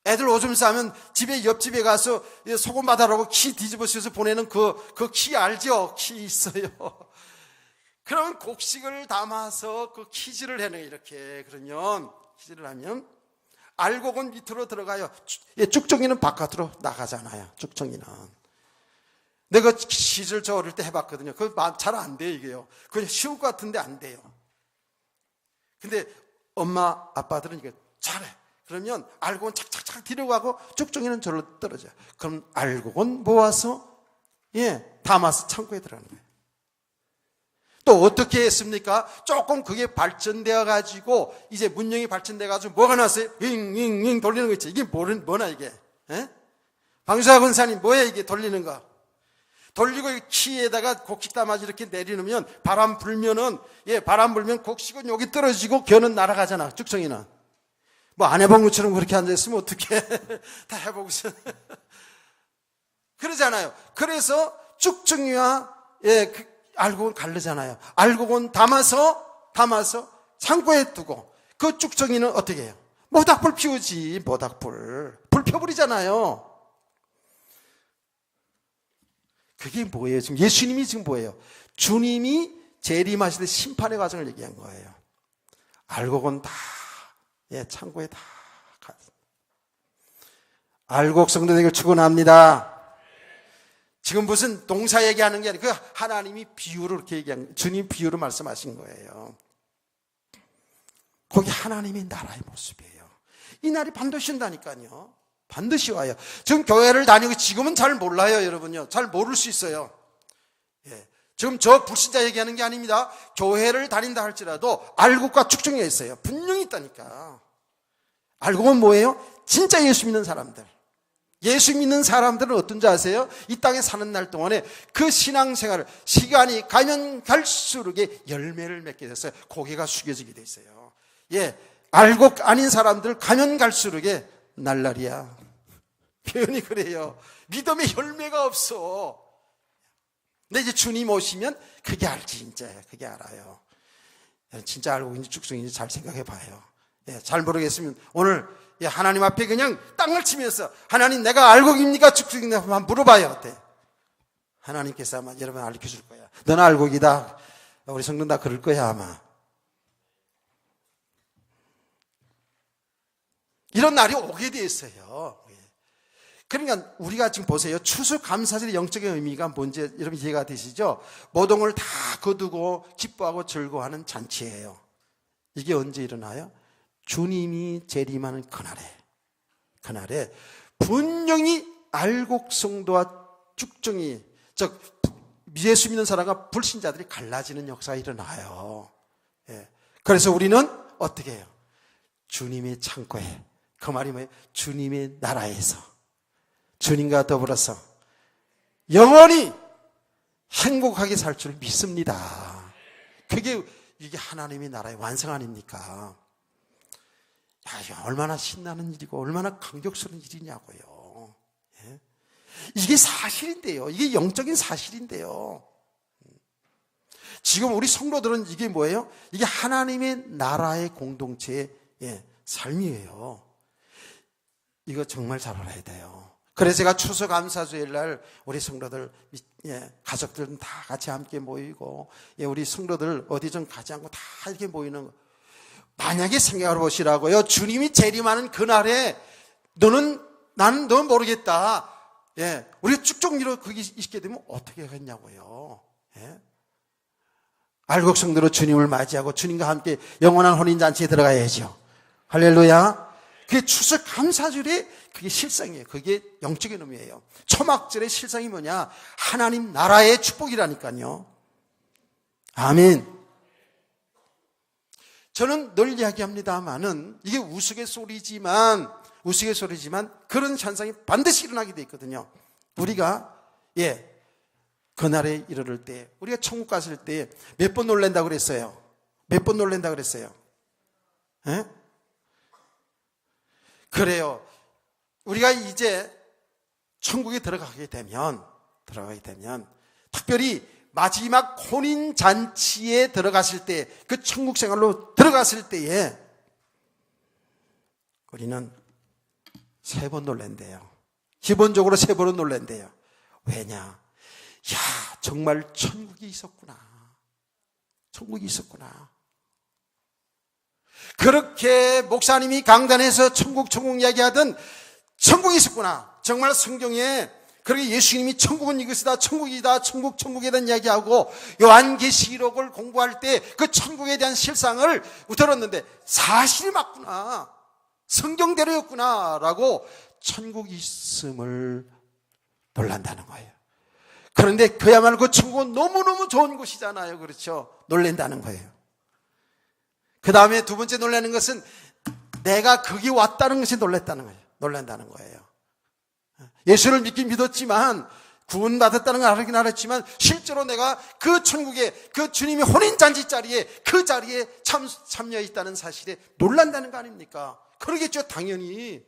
애들 오줌 싸면 집에 옆집에 가서 소금 받아라고 키 뒤집어 씌워서 보내는 그 키 알죠? 키 있어요. 그러면 곡식을 담아서 그 키질을 해는 이렇게. 그러면 키질을 하면 알곡은 밑으로 들어가요. 쭉종이는 바깥으로 나가잖아요. 쭉종이는. 내가 키질 저 어릴 때 해봤거든요. 그거 잘 안 돼요, 이게요. 그냥 쉬울 것 같은데 안 돼요. 근데 엄마, 아빠들은 이게 잘해. 그러면 알곡은 착착착 뒤로 가고 쭉종이는 절로 떨어져요. 그럼 알곡은 모아서 담아서 창고에 들어가는 거예요. 또 어떻게 했습니까? 조금 그게 발전되어 가지고 이제 문명이 발전돼 가지고 뭐가 나왔어요? 윙윙윙 돌리는 거 있죠. 이게 뭐나 이게? 방수아 권사님 뭐야 이게 돌리는 거? 돌리고 키에다가 곡식 담아서 이렇게 내리놓으면 바람 불면 곡식은 여기 떨어지고 겨는 날아가잖아. 쭉종이는. 뭐 안 해본 것처럼 그렇게 앉아있으면 어떡해. 다 해보고서. 그러잖아요. 그래서 쭉종이와 알곡은 갈르잖아요. 알곡은 담아서 창고에 두고 그 쭉종이는 어떻게 해요? 모닥불 피우지. 모닥불. 불 펴버리잖아요. 그게 뭐예요? 지금 예수님이 지금 뭐예요? 주님이 재림하실 때 심판의 과정을 얘기한 거예요. 알곡은 다 창고에 다 알곡 성도되기를 축원합니다. 지금 무슨 동사 얘기하는 게 아니고 하나님이 비유로 이렇게 얘기한, 주님 비유로 말씀하신 거예요. 거기 하나님의 나라의 모습이에요. 이 날이 반드시 온다니까요. 반드시 와요. 지금 교회를 다니고 지금은 잘 몰라요, 여러분요. 잘 모를 수 있어요. 지금 저 불신자 얘기하는 게 아닙니다. 교회를 다닌다 할지라도 알곡과 축종이 있어요. 분명히 있다니까. 알곡은 뭐예요? 진짜 예수 믿는 사람들. 예수 믿는 사람들은 어떤지 아세요? 이 땅에 사는 날 동안에 그 신앙생활을 시간이 가면 갈수록 열매를 맺게 됐어요. 고개가 숙여지게 돼 있어요. 알곡 아닌 사람들 가면 갈수록 날라리야. 표현이 그래요. 믿음의 열매가 없어. 근데 이제 주님 오시면 그게 알지, 이제. 그게 알아요. 진짜 알곡인지 축성인지 잘 생각해 봐요. 잘 모르겠으면 오늘 하나님 앞에 그냥 땅을 치면서 하나님 내가 알곡입니까? 축성입니까? 한번 물어봐요. 어때? 하나님께서 아마 여러분 알려줄 거야. 너는 알곡이다. 우리 성도는 다 그럴 거야 아마. 이런 날이 오게 돼 있어요. 그러니까 우리가 지금 보세요. 추수감사절의 영적인 의미가 뭔지 여러분 이해가 되시죠? 모든 걸 다 거두고 기뻐하고 즐거워하는 잔치예요. 이게 언제 일어나요? 주님이 재림하는 그날에 분명히 알곡 성도와 축종이, 즉 예수 믿는 사람과 불신자들이 갈라지는 역사가 일어나요. 그래서 우리는 어떻게 해요? 주님의 창고에, 그 말이 뭐예요? 주님의 나라에서 주님과 더불어서 영원히 행복하게 살 줄 믿습니다. 이게 하나님의 나라의 완성 아닙니까? 얼마나 신나는 일이고 얼마나 감격스러운 일이냐고요. 이게 사실인데요. 이게 영적인 사실인데요. 지금 우리 성도들은 이게 뭐예요? 이게 하나님의 나라의 공동체의 삶이에요. 이거 정말 잘 알아야 돼요. 그래서 제가 추수감사주일 날 우리 성도들, 가족들은 다 같이 함께 모이고, 우리 성도들 어디 좀 가지 않고 다 이렇게 모이는 거. 만약에 생각해 보시라고요. 주님이 재림하는 그날에 나는 넌 모르겠다. 우리가 쭉쭉미로 거기 있게 되면 어떻게 하겠냐고요. 알곡 성도로 주님을 맞이하고 주님과 함께 영원한 혼인잔치에 들어가야죠. 할렐루야. 그게 추수감사절의 그게 실상이에요. 그게 영적인 의미예요. 초막절의 실상이 뭐냐? 하나님 나라의 축복이라니까요. 아멘. 저는 늘 이야기합니다만은 이게 우스갯소리지만 그런 현상이 반드시 일어나게 돼 있거든요. 우리가 그날에 이르를 때, 우리가 천국 갔을 때 몇 번 놀란다고 그랬어요? 몇 번 놀란다고 그랬어요? 그래요. 우리가 이제 천국에 들어가게 되면 특별히 마지막 혼인잔치에 들어갔을 때, 그 천국 생활로 들어갔을 때에 우리는 3번 놀란대요. 기본적으로 3번은 놀란대요. 왜냐? 정말 천국이 있었구나. 천국이 있었구나. 그렇게 목사님이 강단에서 천국 이야기하던 천국이 있었구나. 정말 성경에 그렇게 예수님이 천국은 이것이다, 천국이다, 천국에 대한 이야기하고 요한계시록을 공부할 때 그 천국에 대한 실상을 들었는데 사실이 맞구나, 성경대로였구나 라고 천국이 있음을 놀란다는 거예요. 그런데 그야말로 그 천국은 너무너무 좋은 곳이잖아요. 그렇죠? 놀란다는 거예요. 그 다음에 두 번째 놀라는 것은 내가 거기 왔다는 것이 놀란다는 거예요. 예수를 믿긴 믿었지만 구원받았다는 걸 알긴 알았지만 실제로 내가 그 천국에 그 주님의 혼인잔치 자리에 그 자리에 참여했다는 사실에 놀란다는 거 아닙니까? 그러겠죠, 당연히.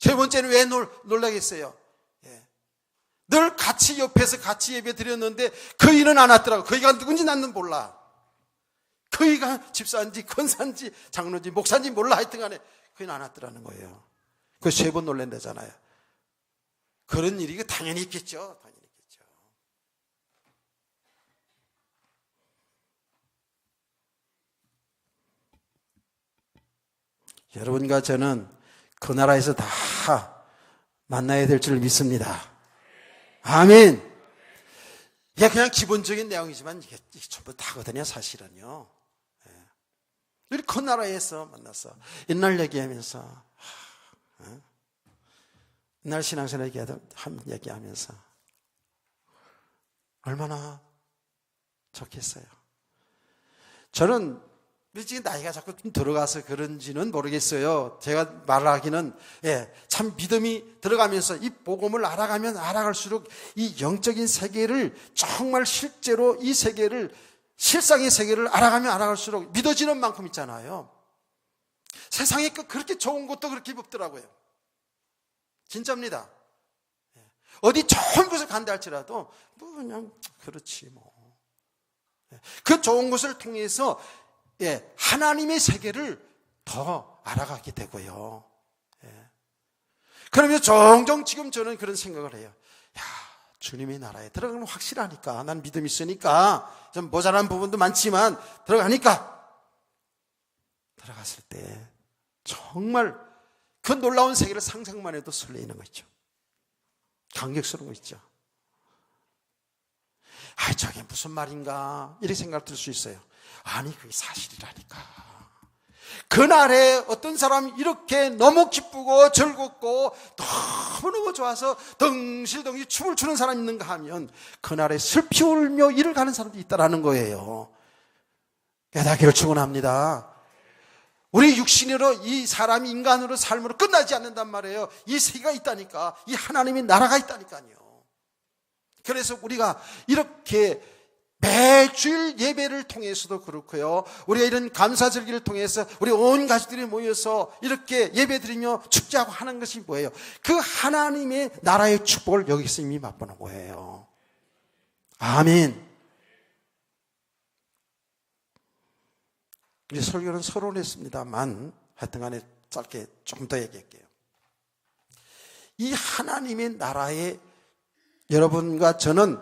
세 번째는 왜 놀라겠어요? 늘 같이 옆에서 같이 예배 드렸는데 그 일은 안 왔더라고. 그 이가 누군지 나는 몰라. 그 그이가 집사인지 권사인지 장로인지 목사인지 몰라 하여튼 간에 그게 안 왔더라는 거예요. 그 3번 놀란다잖아요. 그런 일이 당연히 있겠죠. 당연히 있겠죠. 여러분과 저는 그 나라에서 다 만나야 될 줄 믿습니다. 아멘. 이게 그냥 기본적인 내용이지만 이게 전부 다거든요, 사실은요. 우리 그 나라에서 만났어. 옛날 얘기하면서, 옛날 신앙생활 얘기하면서 얼마나 좋겠어요. 저는 일찍 나이가 자꾸 좀 들어가서 그런지는 모르겠어요. 제가 말하기는 참 믿음이 들어가면서 이 복음을 알아가면 알아갈수록 이 영적인 세계를 정말 실제로 이 세계를 실상의 세계를 알아가면 알아갈수록 믿어지는 만큼 있잖아요. 세상에 그렇게 좋은 것도 그렇게 없더라고요. 진짜입니다. 어디 좋은 곳을 간다 할지라도 뭐 그냥 그렇지 뭐. 그 좋은 곳을 통해서 하나님의 세계를 더 알아가게 되고요. 그러면 종종 지금 저는 그런 생각을 해요. 야, 주님의 나라에 들어가면 확실하니까, 난 믿음이 있으니까, 좀 모자란 부분도 많지만 들어가니까 들어갔을 때 정말 그 놀라운 세계를 상상만 해도 설레이는 거 있죠. 감격스러운 거 있죠. 아, 저게 무슨 말인가 이렇게 생각 들 수 있어요. 아니, 그게 사실이라니까. 그날에 어떤 사람이 이렇게 너무 기쁘고 즐겁고 너무너무 좋아서 덩실덩실 춤을 추는 사람이 있는가 하면 그날에 슬피 울며 일을 가는 사람도 있다라는 거예요. 깨닫기를 축원합니다. 우리 육신으로 이 사람이 인간으로 삶으로 끝나지 않는단 말이에요. 이 세계가 있다니까. 이 하나님의 나라가 있다니까요. 그래서 우리가 이렇게 매주일 예배를 통해서도 그렇고요. 우리가 이런 감사절기를 통해서 우리 온 가족들이 모여서 이렇게 예배드리며 축제하고 하는 것이 뭐예요? 그 하나님의 나라의 축복을 여기서 이미 맛보는 거예요. 아멘. 우리 설교는 서론했습니다만 하여튼 간에 짧게 조금 더 얘기할게요. 이 하나님의 나라에 여러분과 저는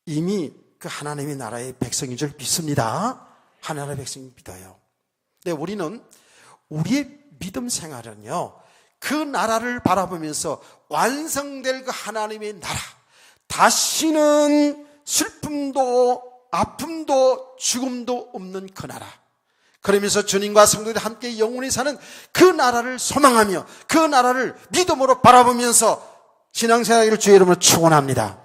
이미 그 하나님의 나라의 백성인 줄 믿습니다. 하나님의 백성인 믿어요. 근데 우리는 우리의 믿음 생활은요, 그 나라를 바라보면서 완성될 그 하나님의 나라, 다시는 슬픔도 아픔도 죽음도 없는 그 나라, 그러면서 주님과 성도들이 함께 영원히 사는 그 나라를 소망하며 그 나라를 믿음으로 바라보면서 신앙생활을 주의 이름으로 축원합니다.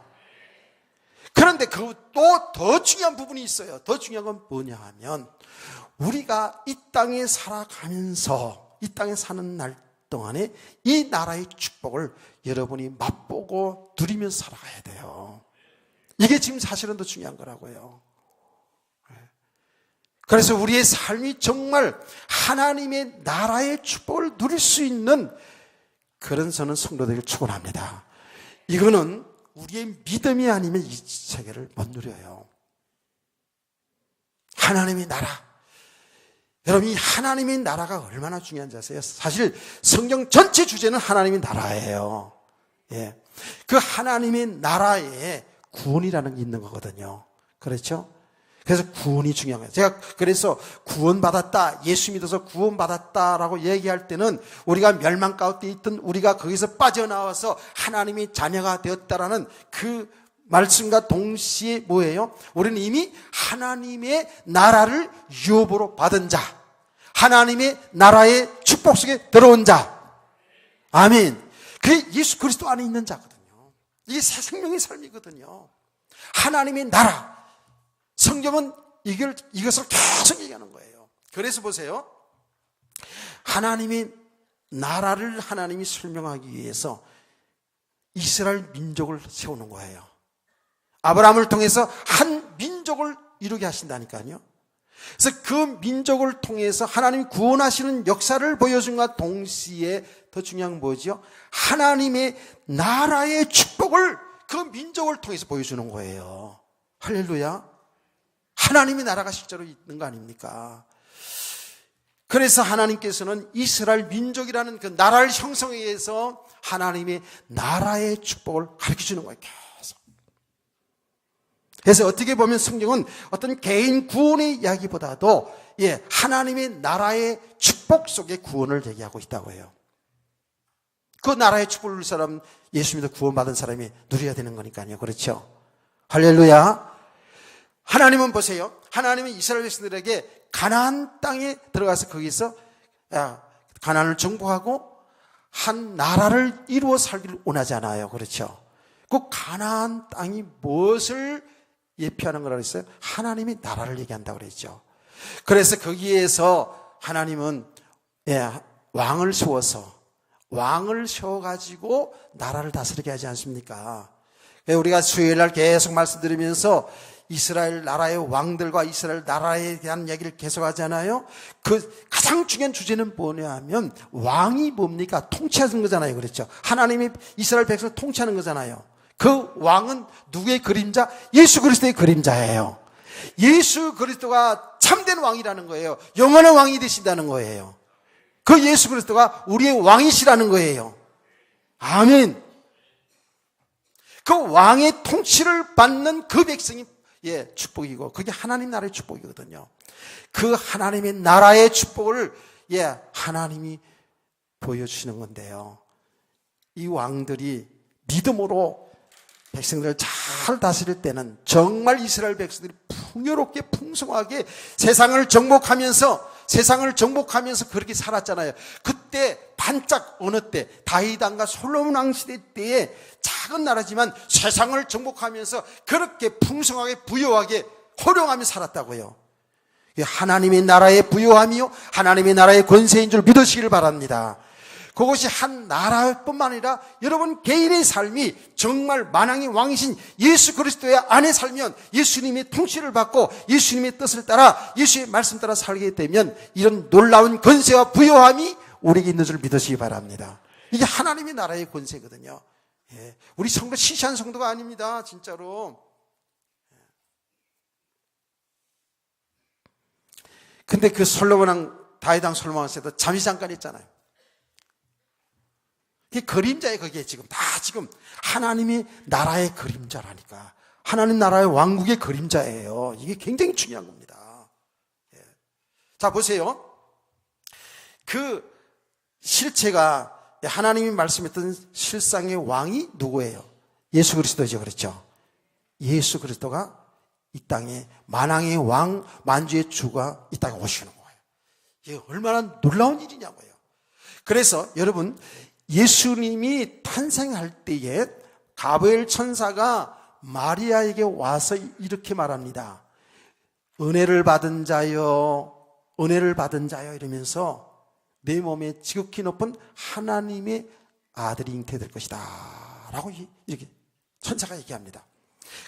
그런데 그 또 더 중요한 부분이 있어요. 더 중요한 건 뭐냐 하면 우리가 이 땅에 살아가면서 이 땅에 사는 날 동안에 이 나라의 축복을 여러분이 맛보고 누리면서 살아가야 돼요. 이게 지금 사실은 더 중요한 거라고요. 그래서 우리의 삶이 정말 하나님의 나라의 축복을 누릴 수 있는 그런 저는 성도들을 축원합니다. 이거는 우리의 믿음이 아니면 이 세계를 못 누려요. 하나님의 나라. 여러분, 이 하나님의 나라가 얼마나 중요한지 아세요? 사실 성경 전체 주제는 하나님의 나라예요. 그 하나님의 나라에 구원이라는 게 있는 거거든요. 그렇죠? 그래서 구원이 중요한 거예요. 제가 그래서 구원받았다, 예수 믿어서 구원받았다라고 얘기할 때는 우리가 멸망 가운데 있던 우리가 거기서 빠져나와서 하나님의 자녀가 되었다라는 그 말씀과 동시에 뭐예요? 우리는 이미 하나님의 나라를 유업으로 받은 자, 하나님의 나라의 축복 속에 들어온 자. 아멘. 그게 예수 그리스도 안에 있는 자거든요. 이게 새 생명의 삶이거든요. 하나님의 나라. 성경은 이것을 계속 얘기하는 거예요. 그래서 보세요. 하나님의 나라를 하나님이 설명하기 위해서 이스라엘 민족을 세우는 거예요. 아브라함을 통해서 한 민족을 이루게 하신다니까요. 그래서 그 민족을 통해서 하나님이 구원하시는 역사를 보여준과 동시에 더 중요한 건 뭐죠? 하나님의 나라의 축복을 그 민족을 통해서 보여주는 거예요. 할렐루야. 하나님의 나라가 실제로 있는 거 아닙니까? 그래서 하나님께서는 이스라엘 민족이라는 그 나라를 형성하기 위해서 하나님의 나라의 축복을 가르쳐주는 거예요. 계속. 그래서 어떻게 보면 성경은 어떤 개인 구원의 이야기보다도 하나님의 나라의 축복 속에 구원을 얘기하고 있다고 해요. 그 나라의 축복을 누릴 사람, 예수 믿어 구원받은 사람이 누려야 되는 거니까요. 그렇죠? 할렐루야. 하나님은 보세요. 하나님은 이스라엘 백성들에게 가나안 땅에 들어가서 거기서 가나안을 정복하고 한 나라를 이루어 살기를 원하지 않아요. 그렇죠? 그 가나안 땅이 무엇을 예표하는 거라고 했어요? 하나님이 나라를 얘기한다고 그랬죠. 그래서 거기에서 하나님은 왕을 세워가지고 나라를 다스리게 하지 않습니까? 우리가 수요일 날 계속 말씀드리면서 이스라엘 나라의 왕들과 이스라엘 나라에 대한 얘기를 계속 하잖아요. 그 가장 중요한 주제는 뭐냐 하면 왕이 뭡니까? 통치하는 거잖아요. 그렇죠? 하나님이 이스라엘 백성을 통치하는 거잖아요. 그 왕은 누구의 그림자? 예수 그리스도의 그림자예요. 예수 그리스도가 참된 왕이라는 거예요. 영원한 왕이 되신다는 거예요. 그 예수 그리스도가 우리의 왕이시라는 거예요. 아멘. 그 왕의 통치를 받는 그 백성이 축복이고 그게 하나님 나라의 축복이거든요. 그 하나님의 나라의 축복을 하나님이 보여주시는 건데요. 이 왕들이 믿음으로 백성들을 잘 다스릴 때는 정말 이스라엘 백성들이 풍요롭게 풍성하게 세상을 정복하면서 그렇게 살았잖아요. 그때 반짝 어느 때 다윗 왕과 솔로몬 왕 시대 때에 작은 나라지만 세상을 정복하면서 그렇게 풍성하게 부유하게 호령하며 살았다고요. 하나님의 나라의 부유함이요 하나님의 나라의 권세인 줄 믿으시길 바랍니다. 그것이 한 나라뿐만 아니라 여러분 개인의 삶이 정말 만왕의 왕이신 예수 그리스도의 안에 살면 예수님의 통치를 받고 예수님의 뜻을 따라 예수의 말씀 따라 살게 되면 이런 놀라운 권세와 부요함이 우리에게 있는 줄 믿으시기 바랍니다. 이게 하나님의 나라의 권세거든요. 우리 성도 시시한 성도가 아닙니다. 진짜로. 근데 그 솔로몬 왕 다윗 왕 솔로몬 왕에도 잠시 잠깐 있잖아요. 그게 그림자예요. 그게 지금 다 지금 하나님의 나라의 그림자라니까. 하나님 나라의 왕국의 그림자예요. 이게 굉장히 중요한 겁니다. 자 보세요. 그 실체가 하나님이 말씀했던 실상의 왕이 누구예요? 예수 그리스도죠. 그렇죠? 예수 그리스도가 이 땅에 만왕의 왕 만주의 주가 이 땅에 오시는 거예요. 이게 얼마나 놀라운 일이냐고요. 그래서 여러분 예수님이 탄생할 때에 가브리엘 천사가 마리아에게 와서 이렇게 말합니다. 은혜를 받은 자여 이러면서 내 몸에 지극히 높은 하나님의 아들이 잉태될 것이다 라고 이렇게 천사가 얘기합니다.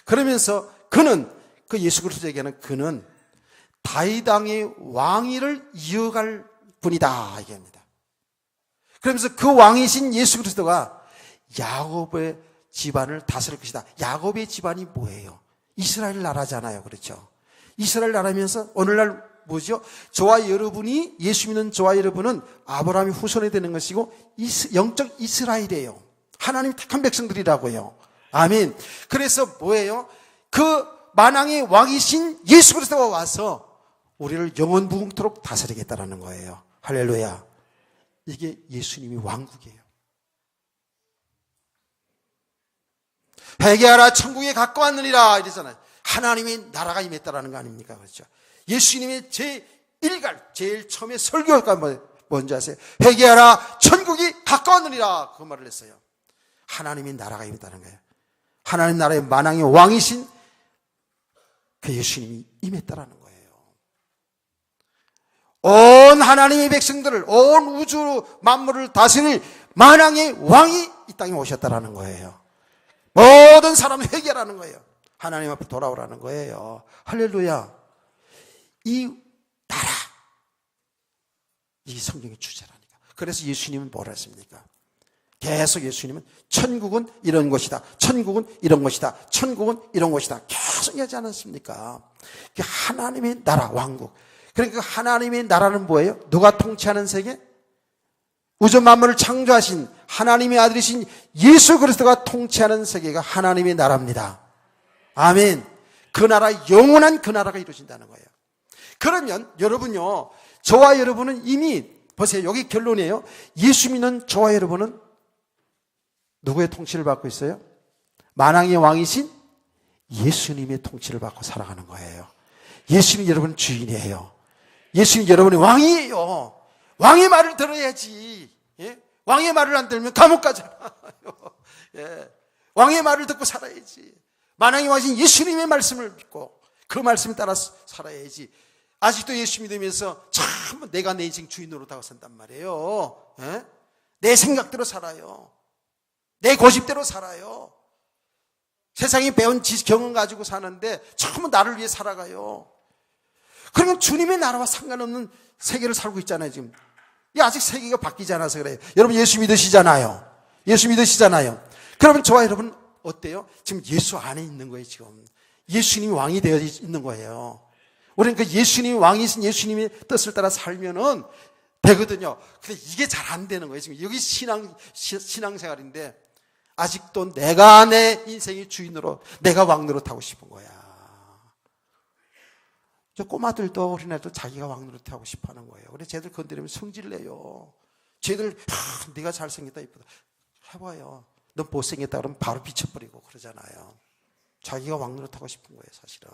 그러면서 그는 그 예수 그리스도에게는 그는 다윗 왕의 왕위를 이어갈 분이다 얘기합니다. 그러면서 그 왕이신 예수 그리스도가 야곱의 집안을 다스릴 것이다. 야곱의 집안이 뭐예요? 이스라엘 나라잖아요. 그렇죠? 이스라엘 나라면서 오늘날 뭐죠? 저와 여러분이 예수 믿는 저와 여러분은 아브라함의 후손이 되는 것이고 영적 이스라엘이에요. 하나님 택한 백성들이라고요. 아멘. 그래서 뭐예요? 그 만왕의 왕이신 예수 그리스도가 와서 우리를 영원무궁토록 다스리겠다라는 거예요. 할렐루야. 이게 예수님이 왕국이에요. 회개하라 천국에 가까웠느니라 이러잖아요. 하나님의 나라가 임했다라는 거 아닙니까? 그렇죠? 예수님의 제1갈 제일 처음에 설교가 뭔지 아세요? 회개하라 천국이 가까웠느니라 그 말을 했어요. 하나님의 나라가 임했다는 거예요. 하나님 나라의 만왕의 왕이신 그 예수님이 임했다라는 거예요. 온 하나님의 백성들을 온 우주 만물을 다스릴 만왕의 왕이 이 땅에 오셨다라는 거예요. 모든 사람을 회개하라는 거예요. 하나님 앞에 돌아오라는 거예요. 할렐루야. 이 나라 이 성경의 주제라니까. 그래서 예수님은 뭐라 했습니까? 계속 예수님은 천국은 이런 것이다. 천국은 이런 것이다. 천국은 이런 것이다. 계속 얘기하지 않았습니까? 하나님의 나라, 왕국. 그러니까 하나님의 나라는 뭐예요? 누가 통치하는 세계? 우주 만물을 창조하신 하나님의 아들이신 예수 그리스도가 통치하는 세계가 하나님의 나라입니다. 아멘. 그 나라, 영원한 그 나라가 이루어진다는 거예요. 그러면 여러분요, 저와 여러분은 이미 보세요. 여기 결론이에요. 예수 믿는 저와 여러분은 누구의 통치를 받고 있어요? 만왕의 왕이신 예수님의 통치를 받고 살아가는 거예요. 예수님 여러분 주인이에요. 예수님 여러분의 왕이에요. 왕의 말을 들어야지. 예? 왕의 말을 안 들으면 감옥 가잖아요. 예. 왕의 말을 듣고 살아야지. 만왕의 왕이신 예수님의 말씀을 믿고 그 말씀에 따라 살아야지. 아직도 예수 믿으면서 참 내가 내 인생 주인 노릇하고 산단 말이에요. 예? 내 생각대로 살아요. 내 고집대로 살아요. 세상에 배운 지식 경험 가지고 사는데 전부 나를 위해 살아가요. 그러면 주님의 나라와 상관없는 세계를 살고 있잖아요, 지금. 아직 세계가 바뀌지 않아서 그래요. 여러분 예수 믿으시잖아요. 예수 믿으시잖아요. 그러면 저와 여러분 어때요? 지금 예수 안에 있는 거예요, 지금. 예수님이 왕이 되어 있는 거예요. 우리는 그 예수님이 왕이신 예수님의 뜻을 따라 살면은 되거든요. 근데 이게 잘 안 되는 거예요. 지금 여기 신앙생활인데 아직도 내가 내 인생의 주인으로 내가 왕 노릇하고 싶은 거야. 저 꼬마들도 어린애도 자기가 왕 노릇하고 싶어 하는 거예요. 그래서 쟤들 건드리면 성질내요. 쟤들 네가 잘생겼다 이쁘다 해봐요. 너 못생겼다 그러면 바로 비춰버리고 그러잖아요. 자기가 왕 노릇하고 싶은 거예요, 사실은.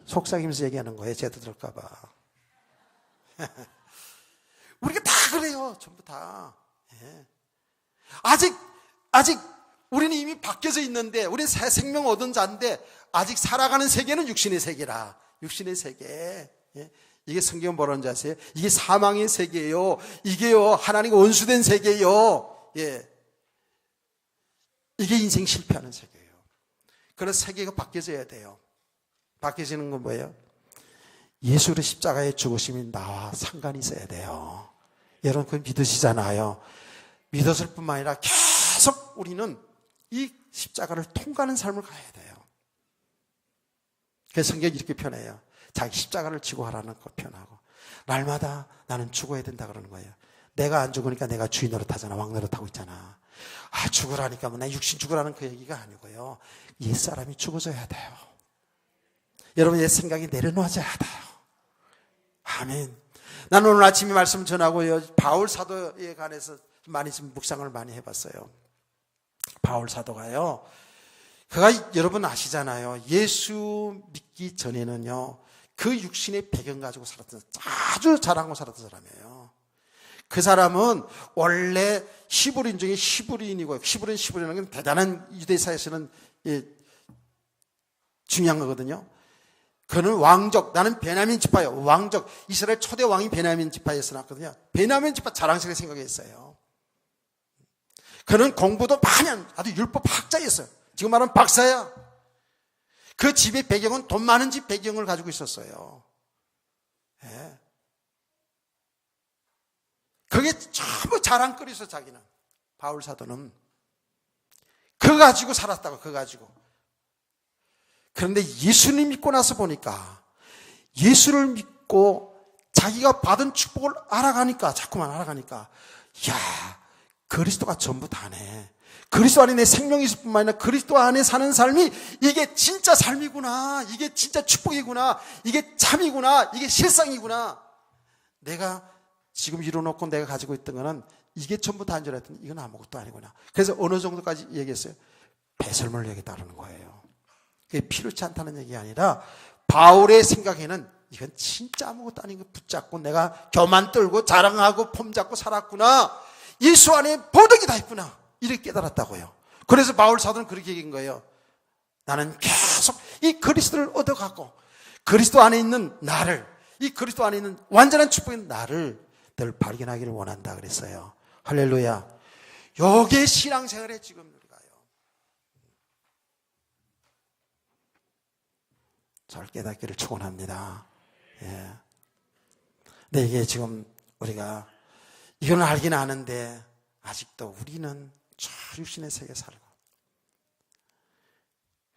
속삭이면서 얘기하는 거예요, 쟤들 들을까 봐. 우리가 다 그래요, 전부 다. 예. 아직 우리는 이미 바뀌어져 있는데, 우리는 새 생명 얻은 자인데 아직 살아가는 세계는 육신의 세계라. 육신의 세계. 예. 이게 성경은 뭐라는 줄 아세요? 이게 사망의 세계예요. 이게요 하나님과 원수된 세계예요. 예. 이게 인생 실패하는 세계예요. 그래서 세계가 바뀌어져야 돼요. 바뀌어지는 건 뭐예요? 예수의 십자가의 죽으심이 나와 상관이 있어야 돼요. 여러분 그걸 믿으시잖아요. 믿었을 뿐만 아니라 계속 우리는 이 십자가를 통과하는 삶을 가야 돼요. 그래서 성경이 이렇게 표현해요. 자기 십자가를 지고 하라는 거 표현하고, 날마다 나는 죽어야 된다 그러는 거예요. 내가 안 죽으니까 내가 주인 노릇하잖아. 왕 노릇하고 있잖아. 죽으라니까 뭐 내 육신 죽으라는 그 얘기가 아니고요. 옛사람이 죽어져야 돼요. 여러분 옛 생각이 내려놓아져야 돼요. 아멘. 나는 오늘 아침에 말씀 전하고요, 바울 사도에 관해서 많이 좀 묵상을 많이 해봤어요. 바울 사도가요, 그가 여러분 아시잖아요. 예수 믿기 전에는요, 그 육신의 배경 가지고 살았던, 아주 잘하고 살았던 사람이에요. 그 사람은 원래 히브리인 중에 히브리인이고, 히브리인은 건 대단한 유대사에서는 중요한 거거든요. 그는 왕족, 나는 베냐민 지파예요. 왕족, 이스라엘 초대 왕이 베냐민 지파에서 났거든요. 베냐민 지파 자랑스럽게 생각했어요. 그는 공부도 많이 한 아주 율법 학자였어요. 지금 말하면 박사야. 그 집의 배경은 돈 많은 집 배경을 가지고 있었어요. 예. 그게 전부 자랑거리였어, 자기는. 바울 사도는 그거 가지고 살았다고, 그거 가지고. 그런데 예수님 믿고 나서 보니까, 예수를 믿고 자기가 받은 축복을 알아가니까, 자꾸만 알아가니까, 야, 그리스도가 전부 다네. 그리스도 안에 내 생명이 있을 뿐만 아니라 그리스도 안에 사는 삶이 이게 진짜 삶이구나. 이게 진짜 축복이구나. 이게 참이구나. 이게 실상이구나. 내가 지금 이뤄놓고 내가 가지고 있던 거는 이게 전부 다인 줄 알았더니 이건 아무것도 아니구나. 그래서 어느 정도까지 얘기했어요? 배설물을 얘기했다는 거예요. 그게 필요치 않다는 얘기가 아니라 바울의 생각에는 이건 진짜 아무것도 아닌 거 붙잡고 내가 교만 떨고 자랑하고 폼 잡고 살았구나. 예수 안에 보덕이 다 있구나. 이렇게 깨달았다고요. 그래서 바울 사도는 그렇게 얘기한 거예요. 나는 계속 이 그리스도를 얻어가고 그리스도 안에 있는 나를, 이 그리스도 안에 있는 완전한 축복인 나를 늘 발견하기를 원한다 그랬어요. 할렐루야. 요게 신앙생활에 지금 우리가요. 잘 깨닫기를 축원합니다. 예. 근데 이게 지금 우리가 이건 알긴 아는데 아직도 우리는 저 육신의 세계에 살고.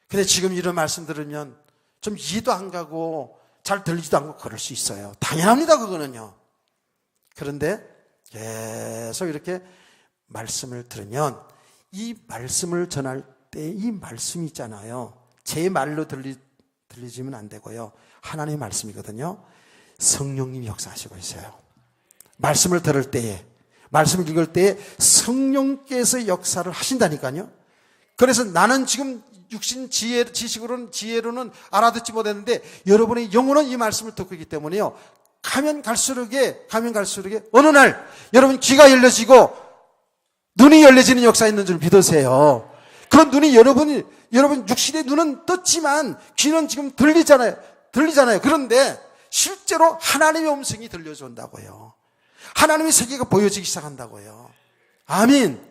근데 지금 이런 말씀 들으면 좀 이해도 안 가고 잘 들리지도 않고 그럴 수 있어요. 당연합니다, 그거는요. 그런데 계속 이렇게 말씀을 들으면 이 말씀을 전할 때 이 말씀이 있잖아요. 제 말로 들리지면 안 되고요. 하나님의 말씀이거든요. 성령님이 역사하시고 있어요. 말씀을 들을 때에, 말씀을 읽을 때에 성령께서 역사를 하신다니까요. 그래서 나는 지금 육신 지혜로는 알아듣지 못했는데 여러분의 영혼은 이 말씀을 듣고 있기 때문에요. 가면 갈수록에 어느 날 여러분 귀가 열려지고 눈이 열려지는 역사 있는 줄 믿으세요. 그런 눈이 여러분 육신의 눈은 떴지만 귀는 지금 들리잖아요. 그런데 실제로 하나님의 음성이 들려준다고요. 하나님의 세계가 보여지기 시작한다고요. 아멘.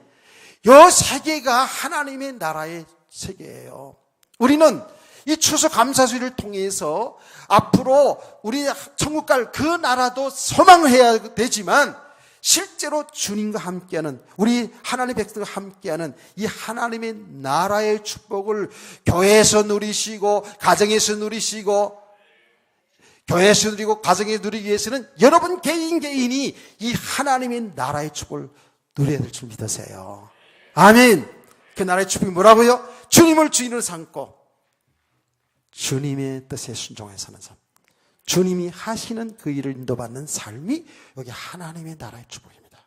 이 세계가 하나님의 나라의 세계예요. 우리는 이 추수감사주의를 통해서 앞으로 우리 천국 갈 그 나라도 소망해야 되지만 실제로 주님과 함께하는, 우리 하나님의 백성과 함께하는 이 하나님의 나라의 축복을 교회에서 누리시고 가정에서 누리시고, 교회에서 누리고 가정에서 누리기 위해서는 여러분 개인이 이 하나님의 나라의 축복을 누려야 될 줄 믿으세요. 아멘. 그 나라의 축복이 뭐라고요? 주님을 주인으로 삼고 주님의 뜻에 순종해 사는 삶, 주님이 하시는 그 일을 인도받는 삶이 여기 하나님의 나라의 축복입니다.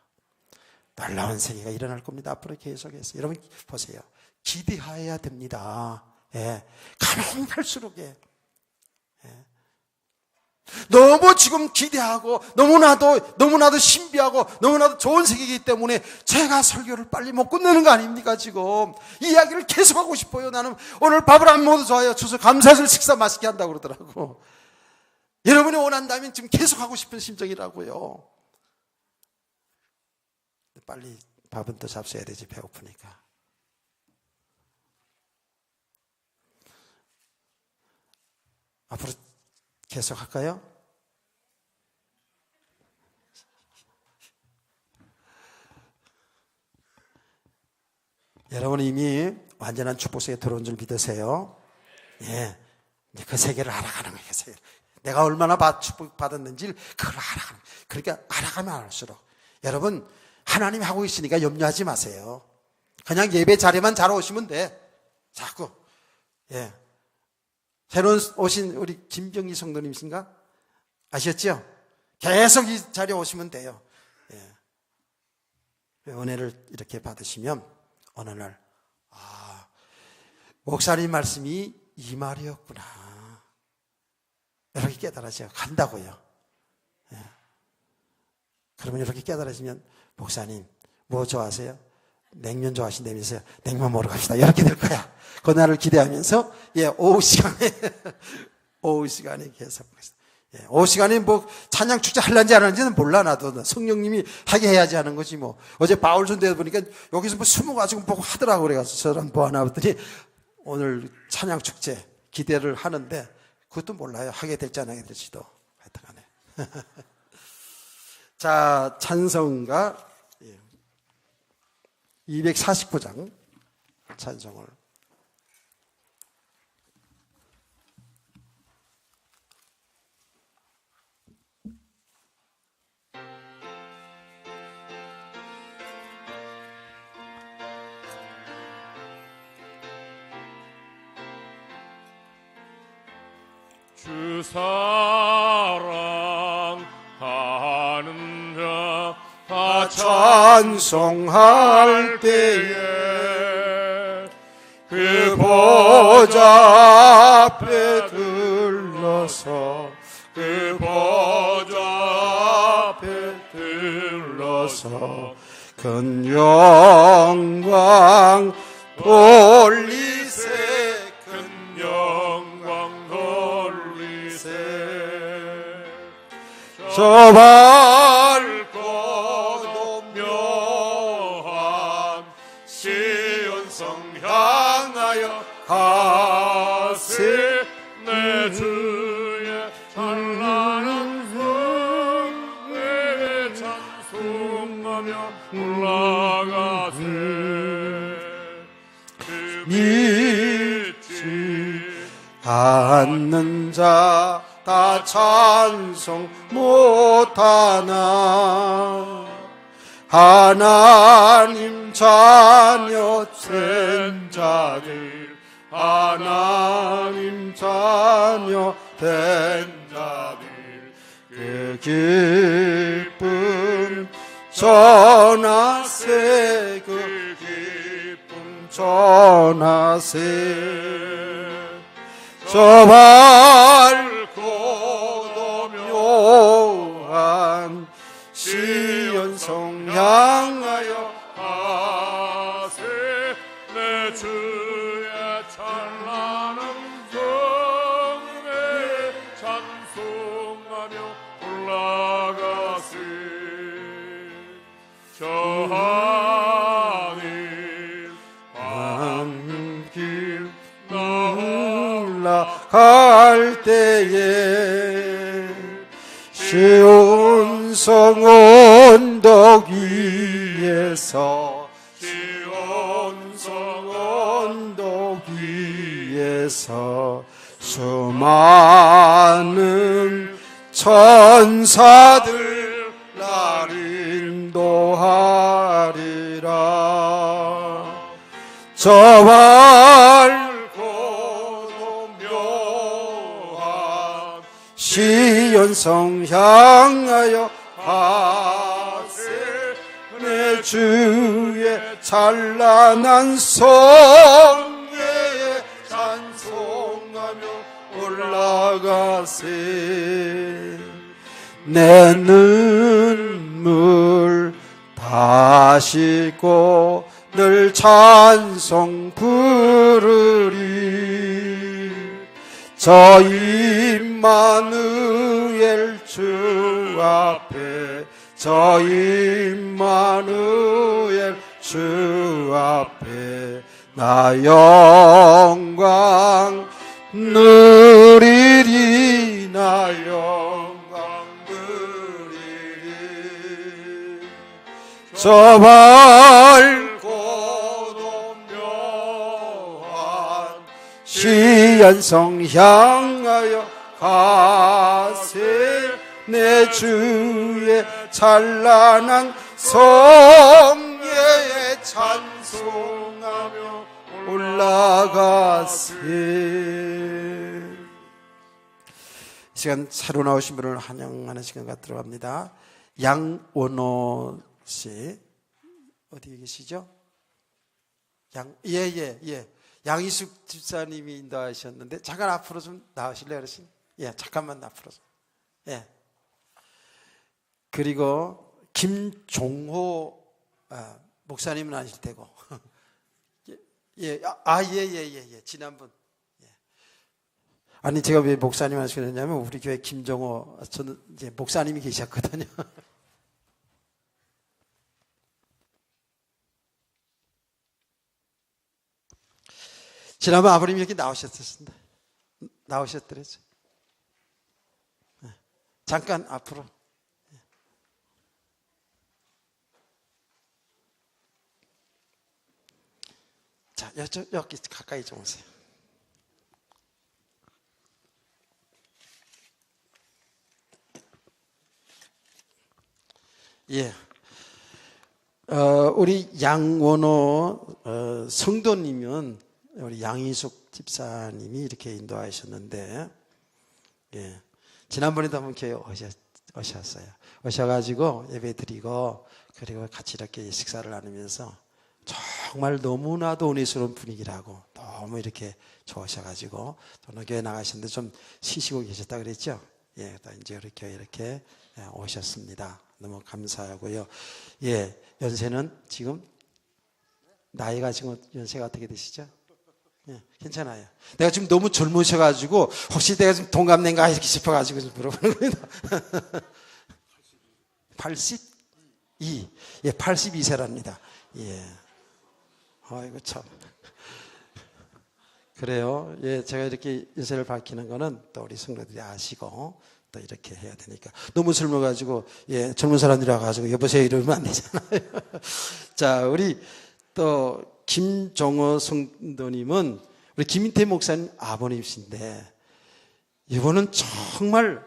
놀라운 세계가 일어날 겁니다. 앞으로 계속해서 여러분 보세요. 기대해야 됩니다. 예. 가면 갈수록 너무 지금 기대하고 너무나도 신비하고 너무나도 좋은 세계이기 때문에 제가 설교를 빨리 못 끝내는 거 아닙니까? 지금 이 이야기를 계속하고 싶어요. 나는 오늘 밥을 안 먹어도 좋아요. 주소 감사절 식사 맛있게 한다고 그러더라고. 여러분이 원한다면 지금 계속하고 싶은 심정이라고요. 빨리 밥은 또 잡숴야 되지, 배고프니까. 앞으로 계속할까요? 여러분은 이미 완전한 축복 속에 들어온 줄 믿으세요. 예, 이제 그 세계를 알아가는 거예요. 내가 얼마나 축복 받았는지 그걸 알아가는 거예요. 그러니까 알아가면 알수록 여러분 하나님이 하고 있으니까 염려하지 마세요. 그냥 예배 자리만 잘 오시면 돼. 자꾸. 예. 새로운 오신 우리 김병희 성도님이신가? 아셨죠? 계속 이 자리에 오시면 돼요. 예. 은혜를 이렇게 받으시면 어느 날, 목사님 말씀이 이 말이었구나. 이렇게 깨달아져요. 간다고요. 예. 그러면 이렇게 깨달아지면, 목사님, 뭐 좋아하세요? 냉면 좋아하신다면서요? 냉면 먹으러 갑시다. 이렇게 될 거야. 그날을 기대하면서, 오후 시간에 계속. 오후 시간에 뭐, 찬양 축제 할란지 안 하는지는 몰라, 나도. 성령님이 하게 해야지 하는 거지, 뭐. 어제 바울 전도에 보니까 여기서 뭐 숨어가지고 보고 하더라고. 그래가지고 저랑 뭐 하나 봤더니 오늘 찬양 축제 기대를 하는데, 그것도 몰라요. 하게 될지 안 하게 될지도. 하여튼 간에. 자, 찬송가 249장 찬송을 주 사랑하는 자 다 찬송할 때에 그 보좌 앞에 들러서 그 보좌 앞에 들러서 큰 영광 돌리세 큰 영광 돌리세 저 밝고 묘한 시온성 향하여 가세 내 주의 찬란한 성에 찬송하며 올라가세 그 믿지 않는 자 다 찬송 못하나. 하나님 자녀 된 자들, 하나님 자녀 된 자들, 그 기쁨 전하세, 그 기쁨 전하세. 저 밝고 묘한 시온성 향하여 가세. 내 주의 찬란한 성에 찬송하며 올라가세. 저 하늘 밤길 올라갈 때에 시온성 언덕 위에서, 시온성 언덕 위에서 수많은 천사들 날 인도하리라. 저 밝고도 묘한 시온성 향하여 가세. 내 주의 찬란한 성에 찬송하며 올라가세. 내 눈물 다 씻고 늘 찬송 부르리. 저 임마누엘 주 앞에, 저 임마누엘 주 앞에 나 영광 누리리, 나 영광 누리리. 저 밝고도 묘한 시온성 향하여 가세. 내 주의 찬란한 성에 찬송하며 올라가세. 이 시간 새로 나오신 분을 환영하는 시간가 들어갑니다. 양원호 씨 어디 계시죠? 예. 양희숙 집사님이 인도하셨는데 잠깐 앞으로 좀 나오실래요, 어르신? 예, 잠깐만 앞으로 좀. 예. 그리고 김종호 목사님은 아실 테고. 예. 지난번. 예. 아니 제가 왜 목사님 하시냐면 우리 교회 김종호 저는 이제 목사님이 계셨거든요. 지난번 아버님이 이렇게 나오셨습니다. 나오셨더랬죠. 잠깐 앞으로. 자, 여기 가까이 좀 오세요. 예. 우리 양원호 성도님은 우리 양희숙 집사님이 이렇게 인도하셨는데, 예. 지난번에도 한번 교회 오셨어요. 오셔가지고 예배 드리고, 그리고 같이 이렇게 식사를 나누면서 정말 너무나도 은혜스러운 분위기라고 너무 이렇게 좋으셔가지고 또 교회 나가셨는데 좀 쉬시고 계셨다 그랬죠? 예, 또 이제 우리 교회 이렇게 오셨습니다. 너무 감사하고요. 예, 연세는 지금 나이가 지금 연세가 어떻게 되시죠? 예, 괜찮아요. 내가 지금 너무 젊으셔가지고 혹시 내가 좀 동갑낸가 이렇게 싶어가지고 좀 물어보는 겁니다. 82? 예, 82세랍니다. 예. 아이고 참. 그래요. 예, 제가 이렇게 연세를 밝히는 거는 또 우리 성도들이 아시고 또 이렇게 해야 되니까. 너무 젊어가지고, 예, 젊은 사람들이라 가지고 여보세요 이러면 안 되잖아요. 자, 우리 또 김종호 성도님은 우리 김인태 목사님 아버님이신데 이분은 정말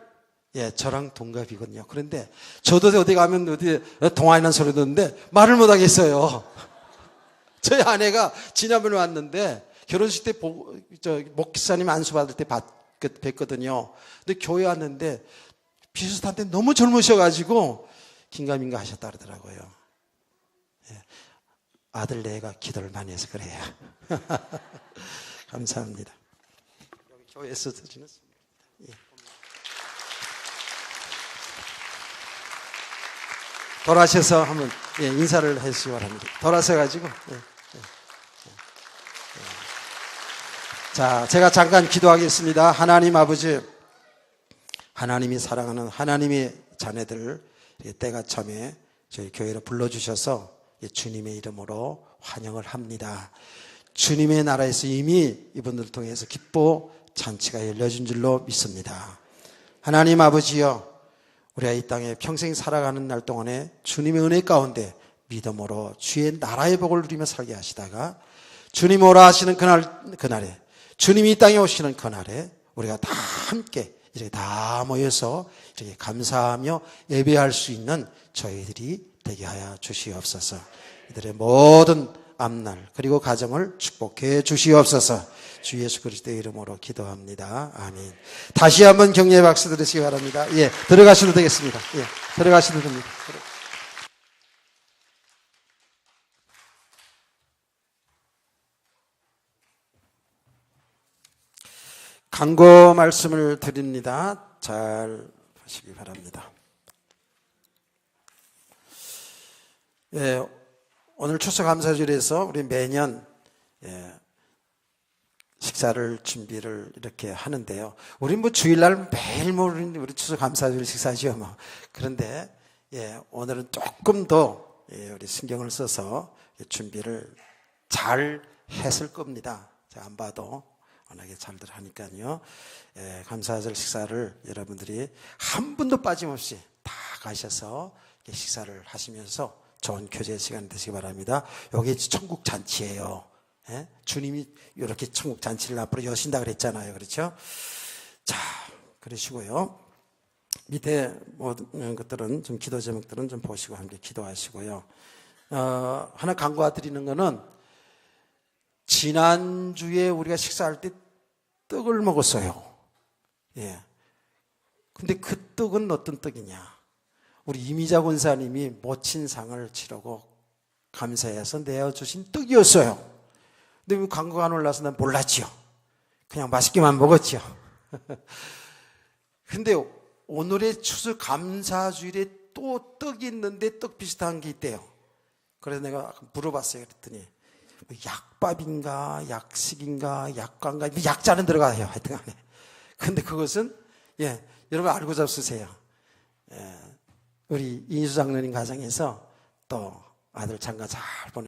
저랑 동갑이거든요. 그런데 저도 어디 가면 어디 동화하는 소리 듣는데 말을 못 하겠어요. 저희 아내가 지난번에 왔는데 결혼식 때 목사님 안수 받을 때 뵀거든요. 근데 교회 왔는데 비슷한데 너무 젊으셔가지고 긴가민가 하셨다 그러더라고요. 아들 내가 기도를 많이 해서 그래요. 감사합니다. 여기 교회에서 드리는 돌아셔서 한번 인사를 해주시기 바랍니다. 돌아서가지고 자, 제가 잠깐 기도하겠습니다. 하나님 아버지, 하나님이 사랑하는 하나님의 자녀들 때가 참에 저희 교회로 불러주셔서 주님의 이름으로 환영을 합니다. 주님의 나라에서 이미 이분들을 통해서 기뻐 잔치가 열려진 줄로 믿습니다. 하나님 아버지여, 우리가 이 땅에 평생 살아가는 날 동안에 주님의 은혜 가운데 믿음으로 주의 나라의 복을 누리며 살게 하시다가 주님 오라 하시는 그날에 주님이 이 땅에 오시는 그날에 우리가 다 함께 이렇게 다 모여서 이렇게 감사하며 예배할 수 있는 저희들이 되게 하여 주시옵소서. 이들의 모든 앞날 그리고 가정을 축복해 주시옵소서. 주 예수 그리스도의 이름으로 기도합니다. 아멘. 다시 한번 격려의 박수 드리시기 바랍니다. 들어가셔도 되겠습니다. 들어가셔도 됩니다. 강고 말씀을 드립니다. 잘 하시기 바랍니다. 오늘 추수감사절에서 우리 매년 식사를 준비를 이렇게 하는데요. 우리 주일날 매일 우리 추수감사절 식사죠. 그런데 오늘은 조금 더 우리 신경을 써서 준비를 잘 했을 겁니다. 제가 안 봐도 워낙에 잘들 하니까요. 감사절 식사를 여러분들이 한 분도 빠짐없이 다 가셔서 식사를 하시면서 좋은 교제 시간 되시기 바랍니다. 여기 천국 잔치예요. 주님이 이렇게 천국 잔치를 앞으로 여신다 그랬잖아요. 그렇죠? 자, 그러시고요. 밑에 모든 것들은 좀 기도 제목들은 좀 보시고 함께 기도하시고요. 하나 간구가 드리는 거는 지난주에 우리가 식사할 때 떡을 먹었어요. 근데 그 떡은 어떤 떡이냐? 우리 이미자 권사님이 모친상을 치르고 감사해서 내어주신 떡이었어요. 근데 왜 광고가 안 올라서 난 몰랐지요. 그냥 맛있게만 먹었지요. 근데 오늘의 추수 감사주일에 또 떡이 있는데 떡 비슷한 게 있대요. 그래서 내가 물어봤어요. 그랬더니 약밥인가 약식인가 약관가 약자는 들어가요. 하여튼 간에. 근데 그것은 여러분 알고 잡수세요. 우리 이수 장로님 가정에서 또 아들 장가 잘 보내